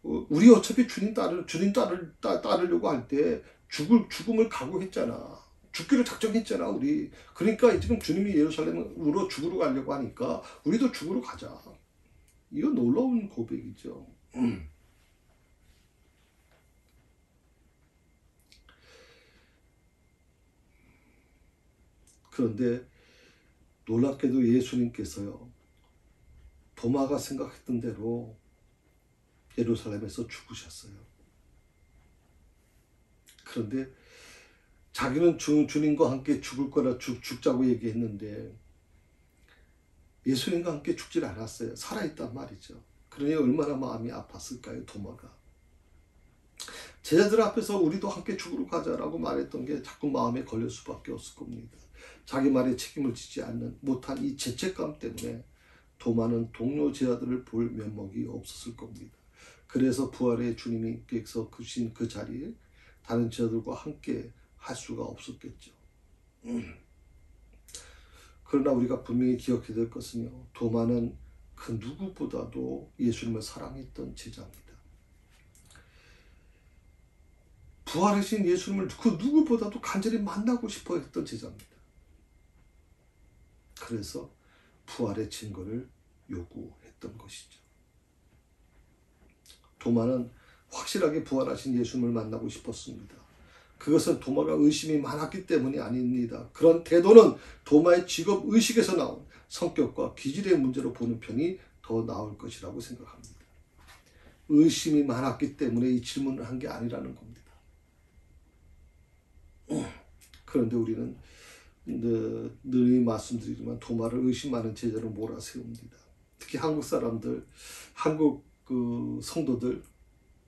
우리 어차피 주님 따르려고 할 때 죽음을 각오했잖아. 죽기로 작정했잖아, 우리. 그러니까 지금 주님이 예루살렘으로 죽으러 가려고 하니까 우리도 죽으러 가자. 이건 놀라운 고백이죠. 그런데 놀랍게도 예수님께서요, 도마가 생각했던 대로 예루살렘에서 죽으셨어요. 그런데 자기는 주님과 함께 죽을 거라 죽자고 얘기했는데 예수님과 함께 죽질 않았어요. 살아있단 말이죠. 그러니 얼마나 마음이 아팠을까요, 도마가. 제자들 앞에서 우리도 함께 죽으러 가자라고 말했던 게 자꾸 마음에 걸릴 수밖에 없을 겁니다. 자기 말에 책임을 지지 못한 이 죄책감 때문에 도마는 동료 제자들을 볼 면목이 없었을 겁니다. 그래서 부활의 주님께서 그신 그 자리에 다른 제자들과 함께 할 수가 없었겠죠. 그러나 우리가 분명히 기억해야 될 것은요, 도마는 그 누구보다도 예수님을 사랑했던 제자입니다. 부활하신 예수님을 그 누구보다도 간절히 만나고 싶어 했던 제자입니다. 그래서 부활의 증거를 요구했던 것이죠. 도마는 확실하게 부활하신 예수님을 만나고 싶었습니다. 그것은 도마가 의심이 많았기 때문이 아닙니다. 그런 태도는 도마의 직업의식에서 나온 성격과 기질의 문제로 보는 편이 더 나을 것이라고 생각합니다. 의심이 많았기 때문에 이 질문을 한 게 아니라는 겁니다. 그런데 우리는 늘 말씀드리지만 도마를 의심하는 제자로 몰아세웁니다. 특히 한국 사람들, 한국 성도들,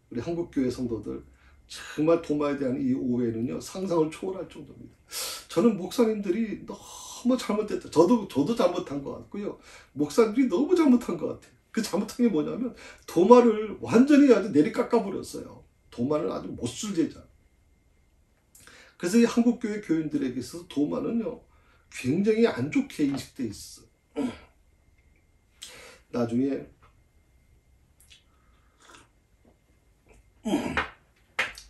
우리 한국교회 성도들, 정말 도마에 대한 이 오해는요, 상상을 초월할 정도입니다. 저는 목사님들이 너무 잘못했다. 저도 잘못한 것 같고요. 목사님들이 너무 잘못한 것 같아요. 그 잘못한 게 뭐냐면 도마를 완전히 아주 내리깎아버렸어요. 도마는 아주 못쓸 제자. 그래서 이 한국교회 교인들에게 있어서 도마는요, 굉장히 안 좋게 인식돼 있어요. 나중에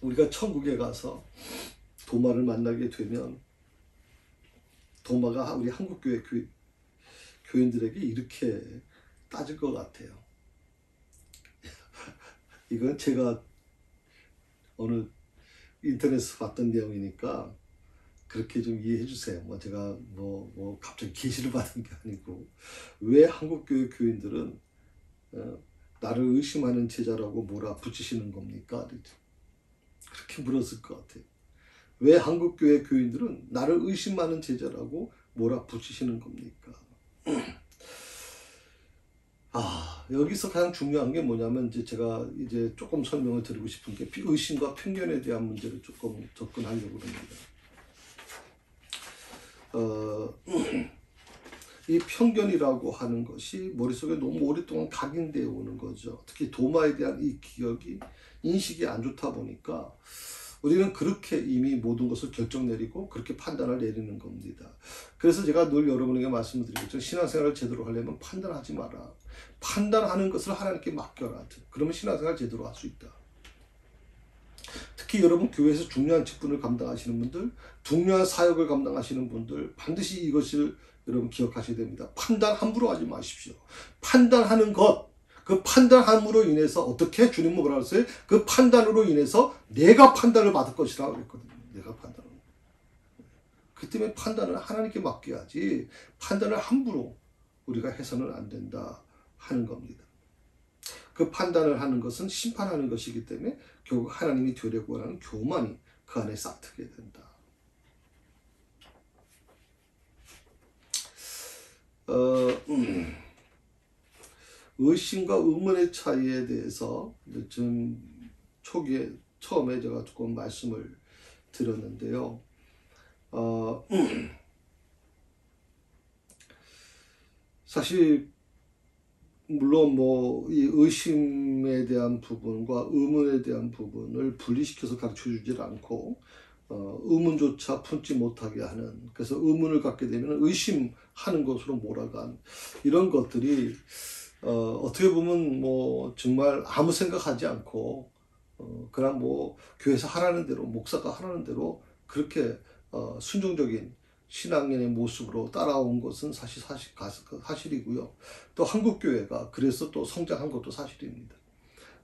우리가 천국에 가서 도마를 만나게 되면 도마가 우리 한국교회 교인들에게 이렇게 따질 것 같아요. 이건 제가 어느 인터넷에서 봤던 내용이니까 그렇게 좀 이해해 주세요. 제가 갑자기 계시를 받은 게 아니고, 왜 한국교회 교인들은 나를 의심하는 제자라고 몰아붙이시는 겁니까? 그렇게 물었을 것 같아요. 왜 한국교회 교인들은 나를 의심하는 제자라고 몰아붙이시는 겁니까? 여기서 가장 중요한 게 뭐냐면, 제가 조금 설명을 드리고 싶은 게 의심과 편견에 대한 문제를 조금 접근하려고 합니다. 이 편견이라고 하는 것이 머릿속에 너무 오랫동안 각인되어 오는 거죠. 특히 도마에 대한 이 인식이 안 좋다 보니까 우리는 그렇게 이미 모든 것을 결정 내리고 그렇게 판단을 내리는 겁니다. 그래서 제가 늘 여러분에게 말씀드리겠죠. 신앙생활을 제대로 하려면 판단하지 마라. 판단하는 것을 하나님께 맡겨라. 그러면 신앙생활 제대로 할 수 있다. 특히 여러분 교회에서 중요한 직분을 감당하시는 분들, 중요한 사역을 감당하시는 분들, 반드시 이것을 여러분 기억하셔야 됩니다. 판단 함부로 하지 마십시오. 판단하는 것, 그 판단함으로 인해서 어떻게 주님은 뭐라 그랬어요? 그 판단으로 인해서 내가 판단을 받을 것이라고 그랬거든요. 내가 판단을. 그 때문에 판단을 하나님께 맡겨야지 판단을 함부로 우리가 해서는 안 된다 하는 겁니다. 그 판단을 하는 것은 심판하는 것이기 때문에 결국 하나님이 되려고 하는 교만이 그 안에 싹트게 된다. 의심과 의문의 차이에 대해서 좀 처음에 제가 조금 말씀을 드렸는데요. 사실 물론 뭐 이 의심에 대한 부분과 의문에 대한 부분을 분리시켜서 가르쳐 주질 않고 의문조차 품지 못하게 하는, 그래서 의문을 갖게 되면 의심하는 것으로 몰아간 이런 것들이 어떻게 보면 뭐 정말 아무 생각하지 않고 그냥 뭐 교회에서 하라는 대로, 목사가 하라는 대로 그렇게 순종적인 신앙인의 모습으로 따라온 것은 사실이고요. 또 한국 교회가 그래서 또 성장한 것도 사실입니다.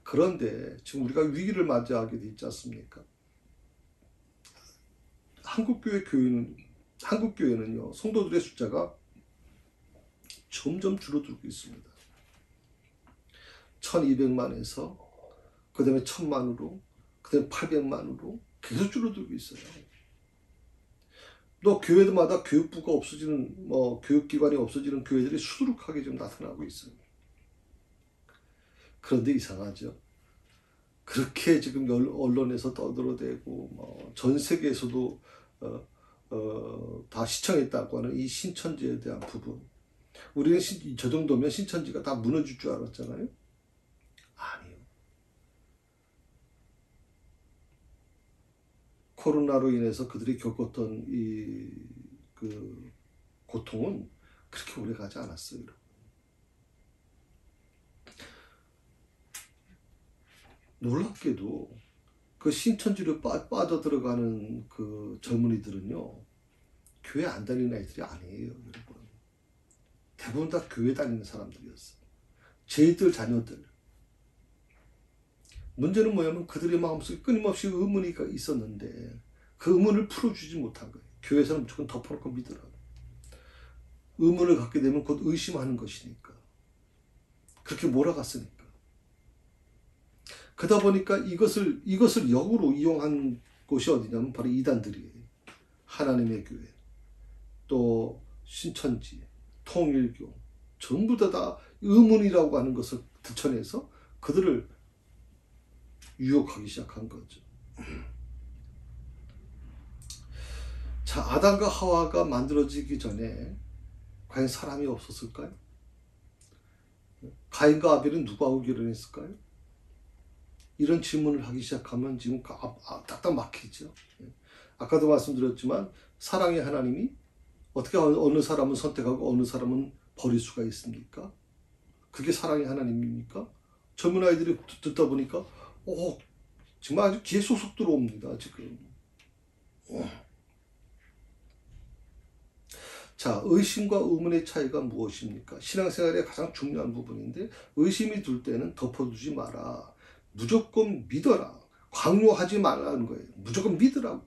그런데 지금 우리가 위기를 맞이하게 돼 있지 않습니까? 한국 교회는요, 성도들의 숫자가 점점 줄어들고 있습니다. 1200만에서 그 다음에 1000만으로, 그 다음에 800만으로 계속 줄어들고 있어요. 또 교회마다 교육부가 없어지는, 교육기관이 없어지는 교회들이 수두룩하게 좀 나타나고 있어요. 그런데 이상하죠. 그렇게 지금 언론에서 떠들어대고, 전 세계에서도, 다 시청했다고 하는 이 신천지에 대한 부분. 우리는 저 정도면 신천지가 다 무너질 줄 알았잖아요. 아니요. 코로나로 인해서 그들이 겪었던 그 고통은 그렇게 오래 가지 않았어요. 놀랍게도 그 신천지로 빠져들어가는 그 젊은이들은요, 교회 안 다니는 아이들이 아니에요, 여러분. 대부분 다 교회 다니는 사람들이었어요. 저희들 자녀들. 문제는 뭐냐면 그들의 마음속에 끊임없이 의문이 있었는데 그 의문을 풀어주지 못한 거예요. 교회에서는 무조건 덮어놓고 믿으라고. 의문을 갖게 되면 곧 의심하는 것이니까. 그렇게 몰아갔으니까. 그러다 보니까 이것을 역으로 이용한 곳이 어디냐면 바로 이단들이에요. 하나님의 교회, 또 신천지, 통일교, 전부 다 의문이라고 하는 것을 드러내서 그들을 유혹하기 시작한 거죠. 자, 아담과 하와가 만들어지기 전에 과연 사람이 없었을까요? 가인과 아벨은 누구하고 결혼했을까요? 이런 질문을 하기 시작하면 지금 딱딱 막히죠. 아까도 말씀드렸지만 사랑의 하나님이 어떻게 어느 사람은 선택하고 어느 사람은 버릴 수가 있습니까? 그게 사랑의 하나님입니까? 젊은 아이들이 듣다 보니까 정말 아주 귀에 쏙쏙 들어옵니다. 지금. 자, 의심과 의문의 차이가 무엇입니까? 신앙생활의 가장 중요한 부분인데 의심이 들 때는 덮어두지 마라. 무조건 믿어라. 강요하지 말라는 거예요. 무조건 믿으라고.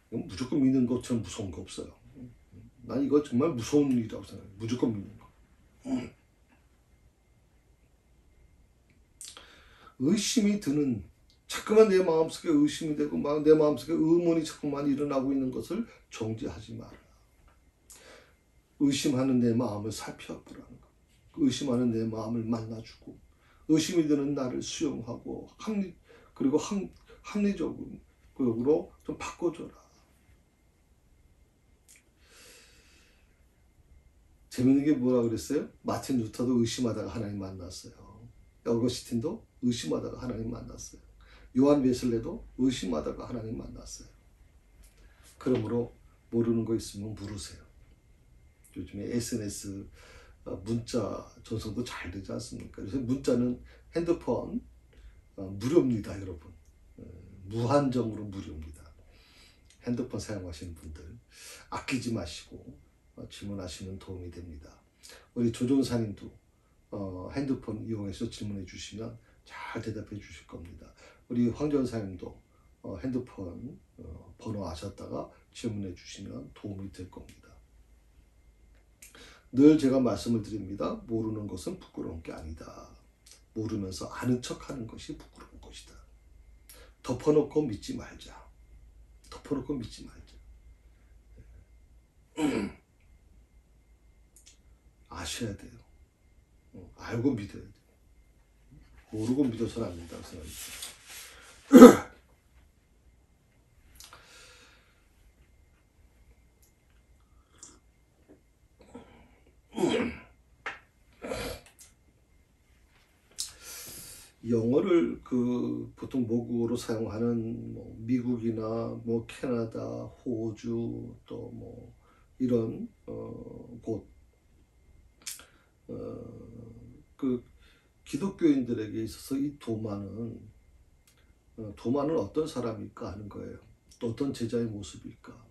무조건 믿는 것처럼 무서운 거 없어요. 난 이거 정말 무서운 일이라고 생각해요. 무조건 믿는 거. 의심이 드는, 자꾸만 내 마음속에 의심이 되고 내 마음속에 의문이 자꾸만 일어나고 있는 것을 정죄하지 마라. 의심하는 내 마음을 살펴보라는 거. 의심하는 내 마음을 만나주고 의심이 드는 나를 수용하고 그리고 합리적으로 좀 바꿔줘라. 재밌는 게 뭐라 그랬어요? 마틴 루터도 의심하다가 하나님 만났어요. 어거스틴도 의심하다가 하나님 만났어요. 요한 웨슬레도 의심하다가 하나님 만났어요. 그러므로 모르는 거 있으면 물으세요. 요즘에 SNS 문자 전송도 잘 되지 않습니까? 그래서 문자는 핸드폰 무료입니다, 여러분. 무한정으로 무료입니다. 핸드폰 사용하시는 분들 아끼지 마시고 질문하시면 도움이 됩니다. 우리 조종사님도 핸드폰 이용해서 질문해 주시면 잘 대답해 주실 겁니다. 우리 황전사님도 핸드폰 번호 아셨다가 질문해 주시면 도움이 될 겁니다. 늘 제가 말씀을 드립니다. 모르는 것은 부끄러운 게 아니다. 모르면서 아는 척하는 것이 부끄러운 것이다. 덮어놓고 믿지 말자. 덮어놓고 믿지 말자. 아셔야 돼요. 알고 믿어야 돼요. 모르고 믿어서는 안 된다고 생각합니다. 영어를 보통 모국어로 사용하는 미국이나 캐나다, 호주 또 이런 곳 기독교인들에게 있어서 이 도마는 어떤 사람일까 하는 거예요. 또 어떤 제자의 모습일까.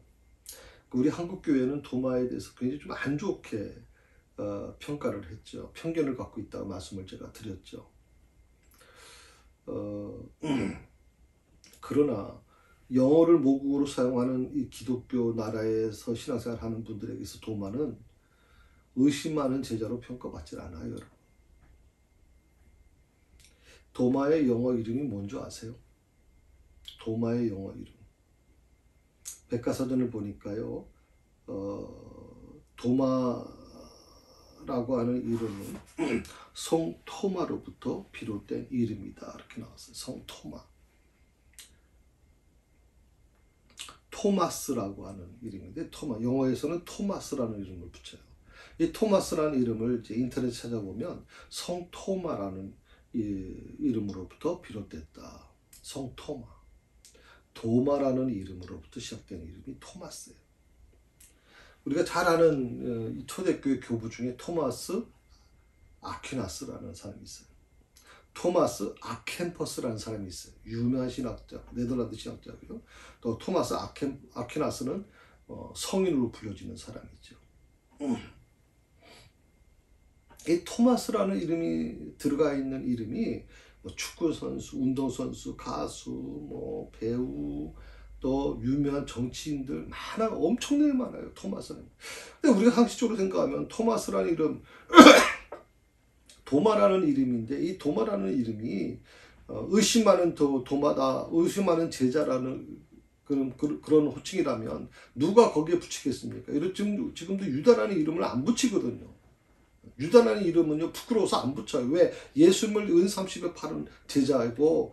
우리 한국 교회는 도마에 대해서 굉장히 좀 안 좋게 평가를 했죠. 편견을 갖고 있다고 말씀을 제가 드렸죠. 그러나 영어를 모국어로 사용하는 이 기독교 나라에서 신앙생활 하는 분들에게서 도마는 의심 많은 제자로 평가받지 않아요, 여러분. 도마의 영어 이름이 뭔지 아세요? 도마의 영어 이름. 백과사전을 보니까요, 도마라고 하는 이름은 성토마로부터 비롯된 이름이다. 이렇게 나왔어요. 성토마. 토마스라고 하는 이름인데, 영어에서는 토마스라는 이름을 붙여요. 이 토마스라는 이름을 이제 인터넷 찾아보면 성토마라는 이름으로부터 비롯됐다. 성토마. 도마라는 이름으로부터 시작된 이름이 토마스예요. 우리가 잘 아는 이 초대교회 교부 중에 토마스 아퀴나스라는 사람이 있어요. 토마스 아켄퍼스라는 사람이 있어요. 유명한 신학자, 네덜란드 신학자고요. 또 토마스 아퀴나스는 성인으로 불려지는 사람이죠. 이 토마스라는 이름이 들어가 있는 이름이 축구 선수, 운동 선수, 가수, 배우, 또 유명한 정치인들 엄청나게 많아요. 토마스는. 근데 우리가 상식적으로 생각하면 토마스라는 이름, 도마라는 이름인데 이 도마라는 이름이 의심 많은 도마다, 의심 많은 제자라는 그런 호칭이라면 누가 거기에 붙이겠습니까? 지금도 유다라는 이름을 안 붙이거든요. 유다라는 이름은요, 부끄러워서 안 붙여요. 왜? 예수님을 은 30에 팔은 제자이고,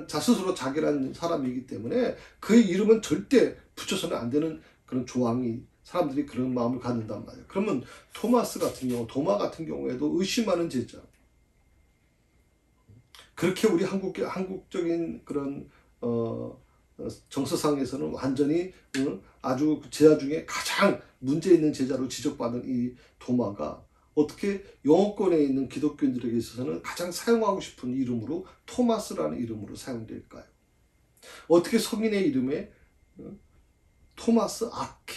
스스로 자기란 사람이기 때문에 그의 이름은 절대 붙여서는 안 되는 그런 조항이, 사람들이 그런 마음을 갖는단 말이에요. 그러면 도마 같은 경우에도 의심하는 제자. 그렇게 우리 한국적인 그런, 정서상에서는 완전히 아주 제자 중에 가장 문제 있는 제자로 지적받은 이 도마가 어떻게 영어권에 있는 기독교인들에게 있어서는 가장 사용하고 싶은 이름으로 토마스라는 이름으로 사용될까요? 어떻게 성인의 이름에 토마스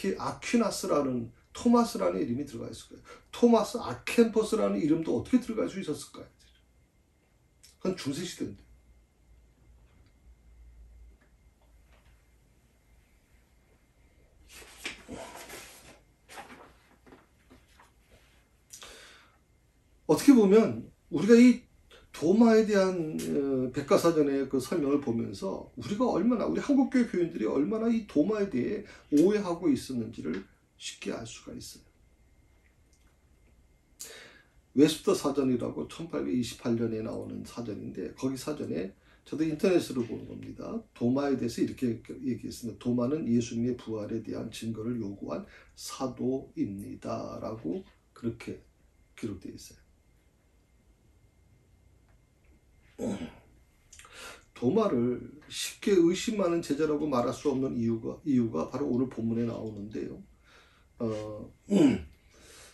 아퀴나스라는 토마스라는 이름이 들어가 있을까요? 토마스 아켄퍼스라는 이름도 어떻게 들어갈 수 있었을까요? 그건 중세시대인데. 어떻게 보면 우리가 이 도마에 대한 백과사전의 그 설명을 보면서 우리 한국교회 교인들이 얼마나 이 도마에 대해 오해하고 있었는지를 쉽게 알 수가 있어요. 웨스터 사전이라고 1828년에 나오는 사전인데 거기 사전에 저도 인터넷으로 본 겁니다. 도마에 대해서 이렇게 얘기했습니다. 도마는 예수님의 부활에 대한 증거를 요구한 사도입니다. 라고 그렇게 기록되어 있어요. 도마를 쉽게 의심하는 제자라고 말할 수 없는 이유가 바로 오늘 본문에 나오는데요.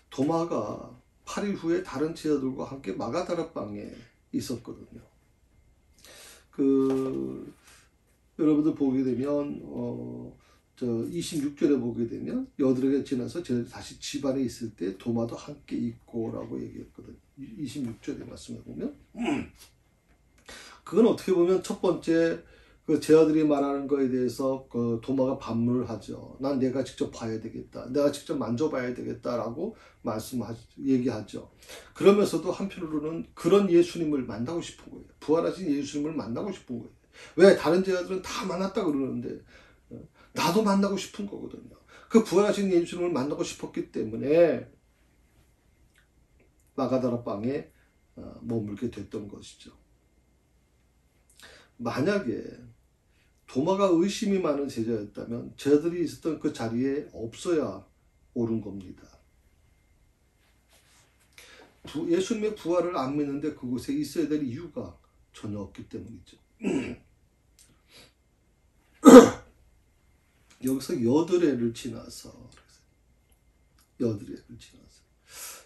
도마가 8일 후에 다른 제자들과 함께 마가다라방에 있었거든요. 여러분들 보게 되면 26절에 보게 되면 여드레가 지나서 다시 집 안에 있을 때 도마도 함께 있고 라고 얘기했거든요. 26절에 말씀해 보면 그건 어떻게 보면 첫 번째 그 제자들이 말하는 거에 대해서 그 도마가 반문을 하죠. 난 내가 직접 봐야 되겠다. 내가 직접 만져봐야 되겠다라고 얘기하죠. 그러면서도 한편으로는 그런 예수님을 만나고 싶은 거예요. 부활하신 예수님을 만나고 싶은 거예요. 왜? 다른 제자들은 다 만났다 그러는데 나도 만나고 싶은 거거든요. 그 부활하신 예수님을 만나고 싶었기 때문에 마가다라방에 머물게 됐던 것이죠. 만약에 도마가 의심이 많은 제자였다면 제자들이 있었던 그 자리에 없어야 옳은 겁니다. 예수님의 부활을 안 믿는데 그곳에 있어야 될 이유가 전혀 없기 때문이죠. 여기서 여드레를 지나서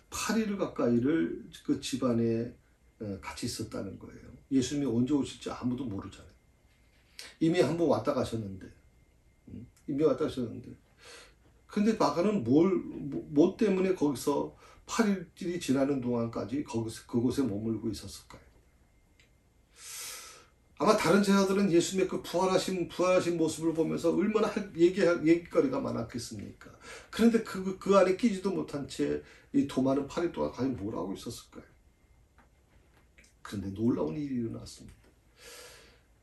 8일 가까이를 그 집안에 같이 있었다는 거예요. 예수님이 언제 오실지 아무도 모르잖아요. 이미 한번 왔다 가셨는데. 근데 마가는 뭐 때문에 거기서 8일이 지나는 동안까지 그곳에 머물고 있었을까요? 아마 다른 제자들은 예수님의 그 부활하신 모습을 보면서 얼마나 얘기거리가 많았겠습니까? 그런데 그 안에 끼지도 못한 채 이 도마는 8일 동안 과연 뭘 하고 있었을까요? 그런데 놀라운 일이 일어났습니다.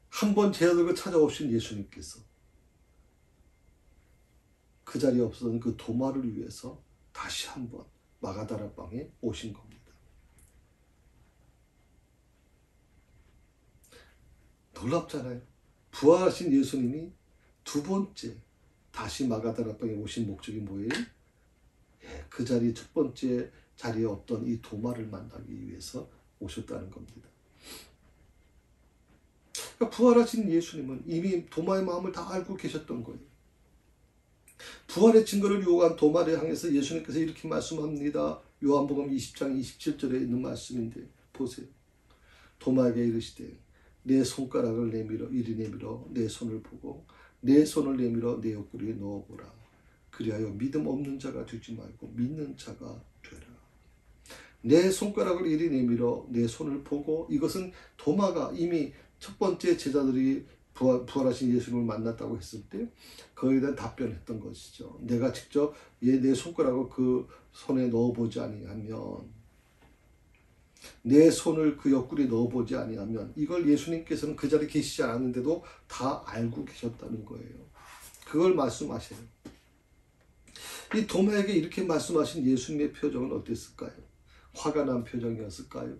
한 번 제자들을 찾아오신 예수님께서 그 자리에 없었던 그 도마를 위해서 다시 한번 마가다라 방에 오신 겁니다. 놀랍잖아요. 부활하신 예수님이 두 번째 다시 마가다라 방에 오신 목적이 뭐예요? 그 자리 첫 번째 자리에 없던 이 도마를 만나기 위해서 오셨다는 겁니다. 그러니까 부활하신 예수님은 이미 도마의 마음을 다 알고 계셨던 거예요. 부활의 증거를 요구한 도마를 향해서 예수님께서 이렇게 말씀합니다. 요한복음 20장 27절에 있는 말씀인데 보세요. 도마에게 이르시되 내 손가락을 내밀어 이리 내밀어 내 손을 보고 내 손을 내밀어 내 옆구리에 넣어보라. 그리하여 믿음 없는 자가 되지 말고 믿는 자가 되라. 내 손가락을 이리 내밀어 내 손을 보고, 이것은 도마가 이미 첫 번째 제자들이 부활하신 예수님을 만났다고 했을 때 거기에 대한 답변했던 것이죠. 내가 직접 내 손가락을 그 손에 넣어보지 아니하면, 내 손을 그 옆구리에 넣어보지 아니하면, 이걸 예수님께서는 그 자리에 계시지 않았는데도 다 알고 계셨다는 거예요. 그걸 말씀하셔요. 이 도마에게 이렇게 말씀하신 예수님의 표정은 어땠을까요? 화가 난 표정이었을까요?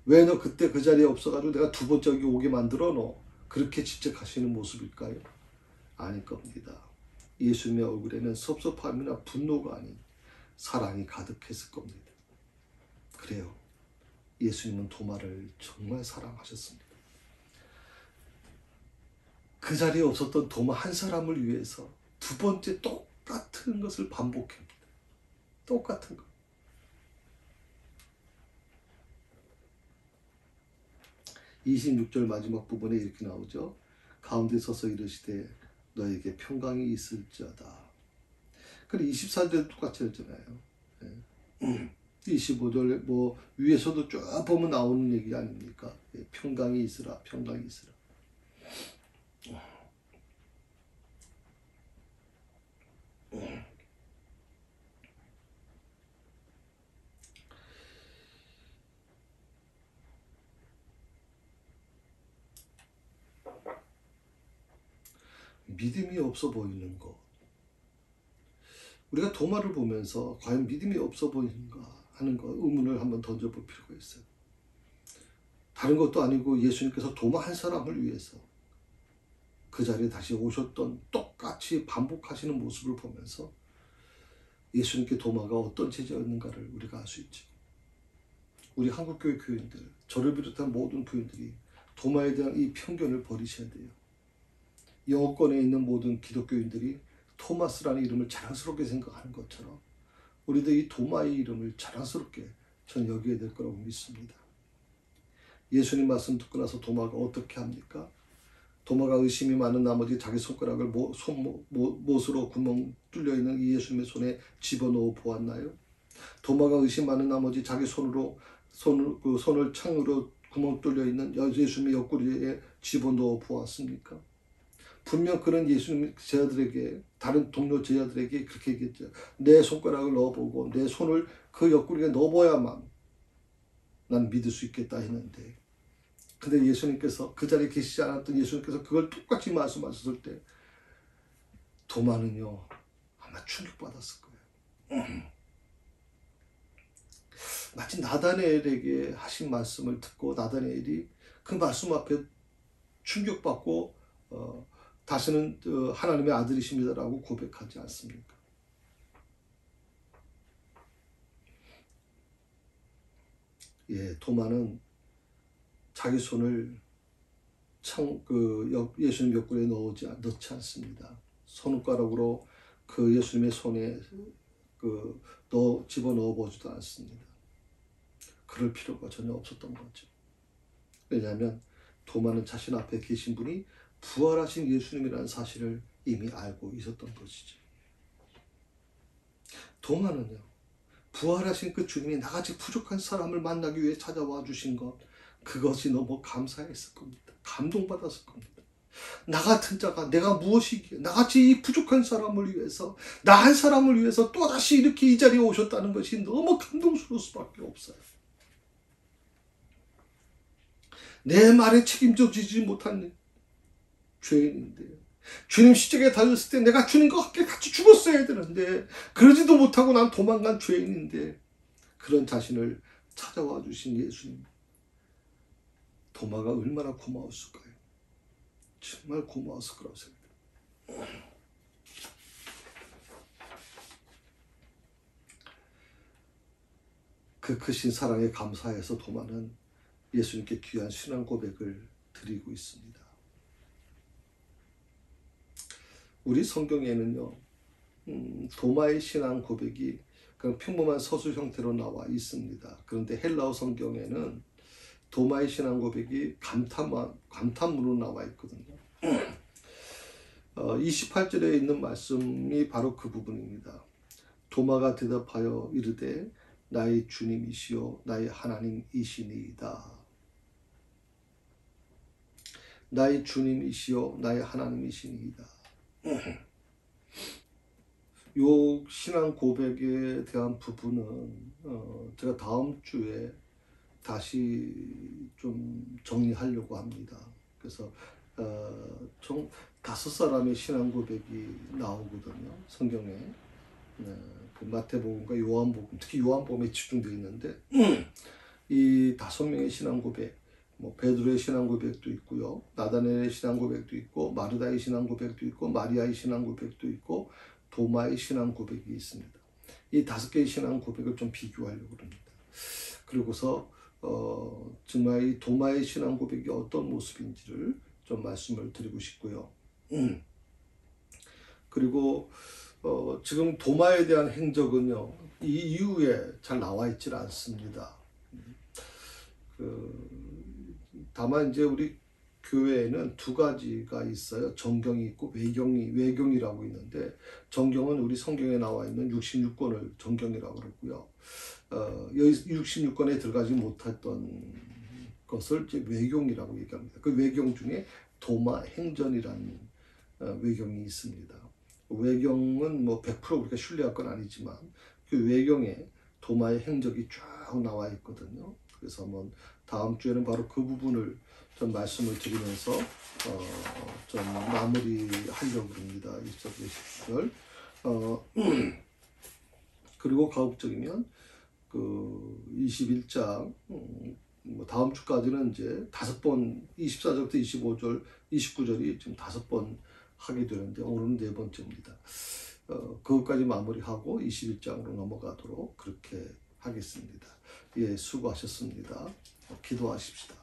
왜 너 그때 그 자리에 없어가지고 내가 두 번째 여기 오게 만들어 너, 그렇게 집착하시는 모습일까요? 아닐 겁니다. 예수님의 얼굴에는 섭섭함이나 분노가 아닌 사랑이 가득했을 겁니다. 그래요. 예수님은 도마를 정말 사랑하셨습니다. 그 자리에 없었던 도마 한 사람을 위해서 두 번째 똑같은 것을 반복합니다. 똑같은 것. (26절) 마지막 부분에 이렇게 나오죠. 가운데 서서 이르시되 너에게 평강이 있을지어다. 그리고 24절도 똑같이 했잖아요. 25절 뭐 위에서도 쭉 보면 나오는 얘기 아닙니까? 평강이 있으라, 평강이 있으라. 믿음이 없어 보이는 것. 우리가 도마를 보면서 과연 믿음이 없어 보이는가 하는 거 의문을 한번 던져볼 필요가 있어요. 다른 것도 아니고 예수님께서 도마 한 사람을 위해서 그 자리에 다시 오셨던 똑같이 반복하시는 모습을 보면서 예수님께 도마가 어떤 제자였는가를 우리가 알 수 있죠. 우리 한국교회 교인들, 저를 비롯한 모든 교인들이 도마에 대한 이 편견을 버리셔야 돼요. 영어권에 있는 모든 기독교인들이 토마스라는 이름을 자랑스럽게 생각하는 것처럼 우리도 이 도마의 이름을 자랑스럽게 전 여겨야 될 거라고 믿습니다. 예수님 말씀 듣고 나서 도마가 어떻게 합니까? 도마가 의심이 많은 나머지 자기 손가락을 못으로 구멍 뚫려 있는 이 예수님의 손에 집어넣어 보았나요? 도마가 의심 많은 나머지 자기 손을 창으로 구멍 뚫려 있는 예수님의 옆구리에 집어넣어 보았습니까? 분명 그런 예수님 제자들에게, 다른 동료 제자들에게 그렇게 얘기했죠. 내 손가락을 넣어보고 내 손을 그 옆구리에 넣어봐야만 난 믿을 수 있겠다 했는데, 근데 예수님께서 그 자리에 계시지 않았던 예수님께서 그걸 똑같이 말씀하셨을 때 도마는요 아마 충격받았을 거예요. 마치 나다나엘에게 하신 말씀을 듣고 나다나엘이 그 말씀 앞에 충격받고 다시는 하나님의 아들이십니다라고 고백하지 않습니까? 도마는 자기 손을 예수님 옆구리에 넣지 않습니다. 손가락으로 그 예수님의 손에 집어넣어 보지도 않습니다. 그럴 필요가 전혀 없었던 거죠. 왜냐하면 도마는 자신 앞에 계신 분이 부활하신 예수님이라는 사실을 이미 알고 있었던 것이죠. 도마는요, 부활하신 그 주님이 나같이 부족한 사람을 만나기 위해 찾아와 주신 것, 그것이 너무 감사했을 겁니다. 감동받았을 겁니다. 나 같은 자가 내가 무엇이기에 나같이 이 부족한 사람을 위해서, 나 한 사람을 위해서 또다시 이렇게 이 자리에 오셨다는 것이 너무 감동스러울 수밖에 없어요. 내 말에 책임져지지 못한 죄인인데, 주님 십자가에 달렸을 때 내가 주님과 함께 같이 죽었어야 되는데 그러지도 못하고 난 도망간 죄인인데, 그런 자신을 찾아와 주신 예수님, 도마가 얼마나 고마웠을까요? 정말 고마웠을 거라고 생각합니다. 그 크신 사랑에 감사해서 도마는 예수님께 귀한 신앙 고백을 드리고 있습니다. 우리 성경에는요, 도마의 신앙 고백이 그냥 평범한 서술 형태로 나와 있습니다. 그런데 헬라어 성경에는 도마의 신앙 고백이 감탄문으로 나와 있거든요. 28절에 있는 말씀이 바로 그 부분입니다. 도마가 대답하여 이르되 나의 주님이시요 나의 하나님이시니이다. 나의 주님이시요 나의 하나님이시니이다. 요 신앙 고백에 대한 부분은 제가 다음 주에 다시 좀 정리하려고 합니다. 그래서 총 5사람의 신앙 고백이 나오거든요, 성경에. 그 마태복음과 요한복음, 특히 요한복음에 집중되어 있는데 이 5명의 신앙 고백, 베드로의 신앙 고백도 있고요, 나다넬의 신앙 고백도 있고, 마르다의 신앙 고백도 있고, 마리아의 신앙 고백도 있고, 도마의 신앙 고백이 있습니다. 이 5개의 신앙 고백을 좀 비교하려고 합니다. 그리고서 정말 이 도마의 신앙 고백이 어떤 모습인지를 좀 말씀을 드리고 싶고요. 그리고 지금 도마에 대한 행적은요, 이 이후에 잘 나와 있질 않습니다. 다만 이제 우리 교회에는 2가지가 있어요. 정경이 있고 외경이라고 있는데, 정경은 우리 성경에 나와 있는 66권을 정경이라고 그러고요. 여기 66권에 들어가지 못했던 것을 이제 외경이라고 얘기합니다. 그 외경 중에 도마 행전이라는 외경이 있습니다. 외경은 100% 우리가 신뢰할 건 아니지만 그 외경에 도마의 행적이 쭉 나와 있거든요. 그래서 한번 다음 주에는 바로 그 부분을 좀 말씀을 드리면서 좀 마무리하려고 합니다. 20절. 그리고 가급적이면 그 21장 다음 주까지는 이제 5번, 24절부터 25절, 29절이 지금 5번 하게 되는데 오늘은 4번째입니다. 그것까지 마무리하고 21장으로 넘어가도록 그렇게 하겠습니다. 예, 수고하셨습니다. 기도하십시다.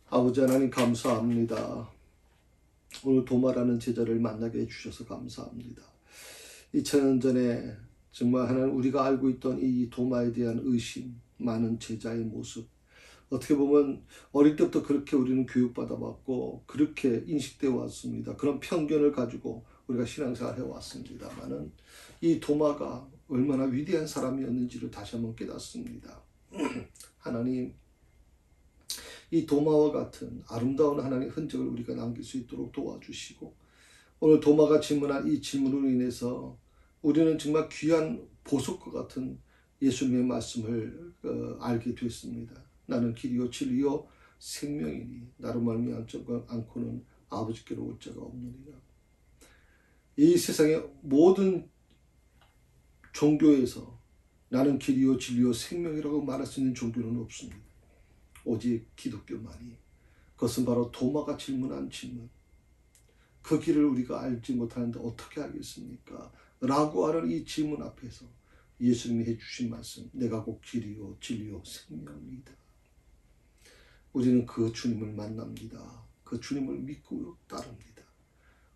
아버지 하나님 감사합니다. 오늘 도마라는 제자를 만나게 해주셔서 감사합니다. 2000년 전에 정말 하나님 우리가 알고 있던 이 도마에 대한 의심, 많은 제자의 모습, 어떻게 보면 어릴 때부터 그렇게 우리는 교육받아 왔고 그렇게 인식되어 왔습니다. 그런 편견을 가지고 우리가 신앙생활 해왔습니다만은 이 도마가 얼마나 위대한 사람이었는지를 다시 한번 깨닫습니다. 하나님, 이 도마와 같은 아름다운 하나님의 흔적을 우리가 남길 수 있도록 도와주시고, 오늘 도마가 질문한 이 질문으로 인해서 우리는 정말 귀한 보석과 같은 예수님의 말씀을 알게 됐습니다. 나는 길이요 진리요 생명이니 나로 말미암지 않고는 아버지께로 올 자가 없느니라. 이 세상의 모든 종교에서 나는 길이요 진리요 생명이라고 말할 수 있는 종교는 없습니다. 오직 기독교만이. 그것은 바로 도마가 질문한 질문. 그 길을 우리가 알지 못하는데 어떻게 알겠습니까? 라고 하는 이 질문 앞에서 예수님이 해주신 말씀, 내가 곧 길이요 진리요 생명이다. 우리는 그 주님을 만납니다. 그 주님을 믿고 따릅니다.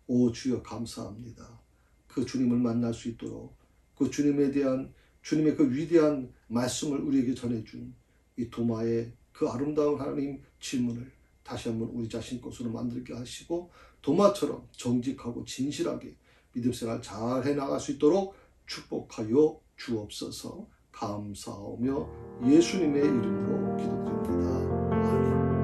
오 주여 감사합니다. 그 주님을 만날 수 있도록 그 주님에 대한 주님의 그 위대한 말씀을 우리에게 전해준 이 도마의 그 아름다운 하나님 질문을 다시 한번 우리 자신 것으로 만들게 하시고 도마처럼 정직하고 진실하게 믿음 생활 잘 해나갈 수 있도록 축복하여 주옵소서. 감사하며 예수님의 이름으로 기도드립니다. 아멘.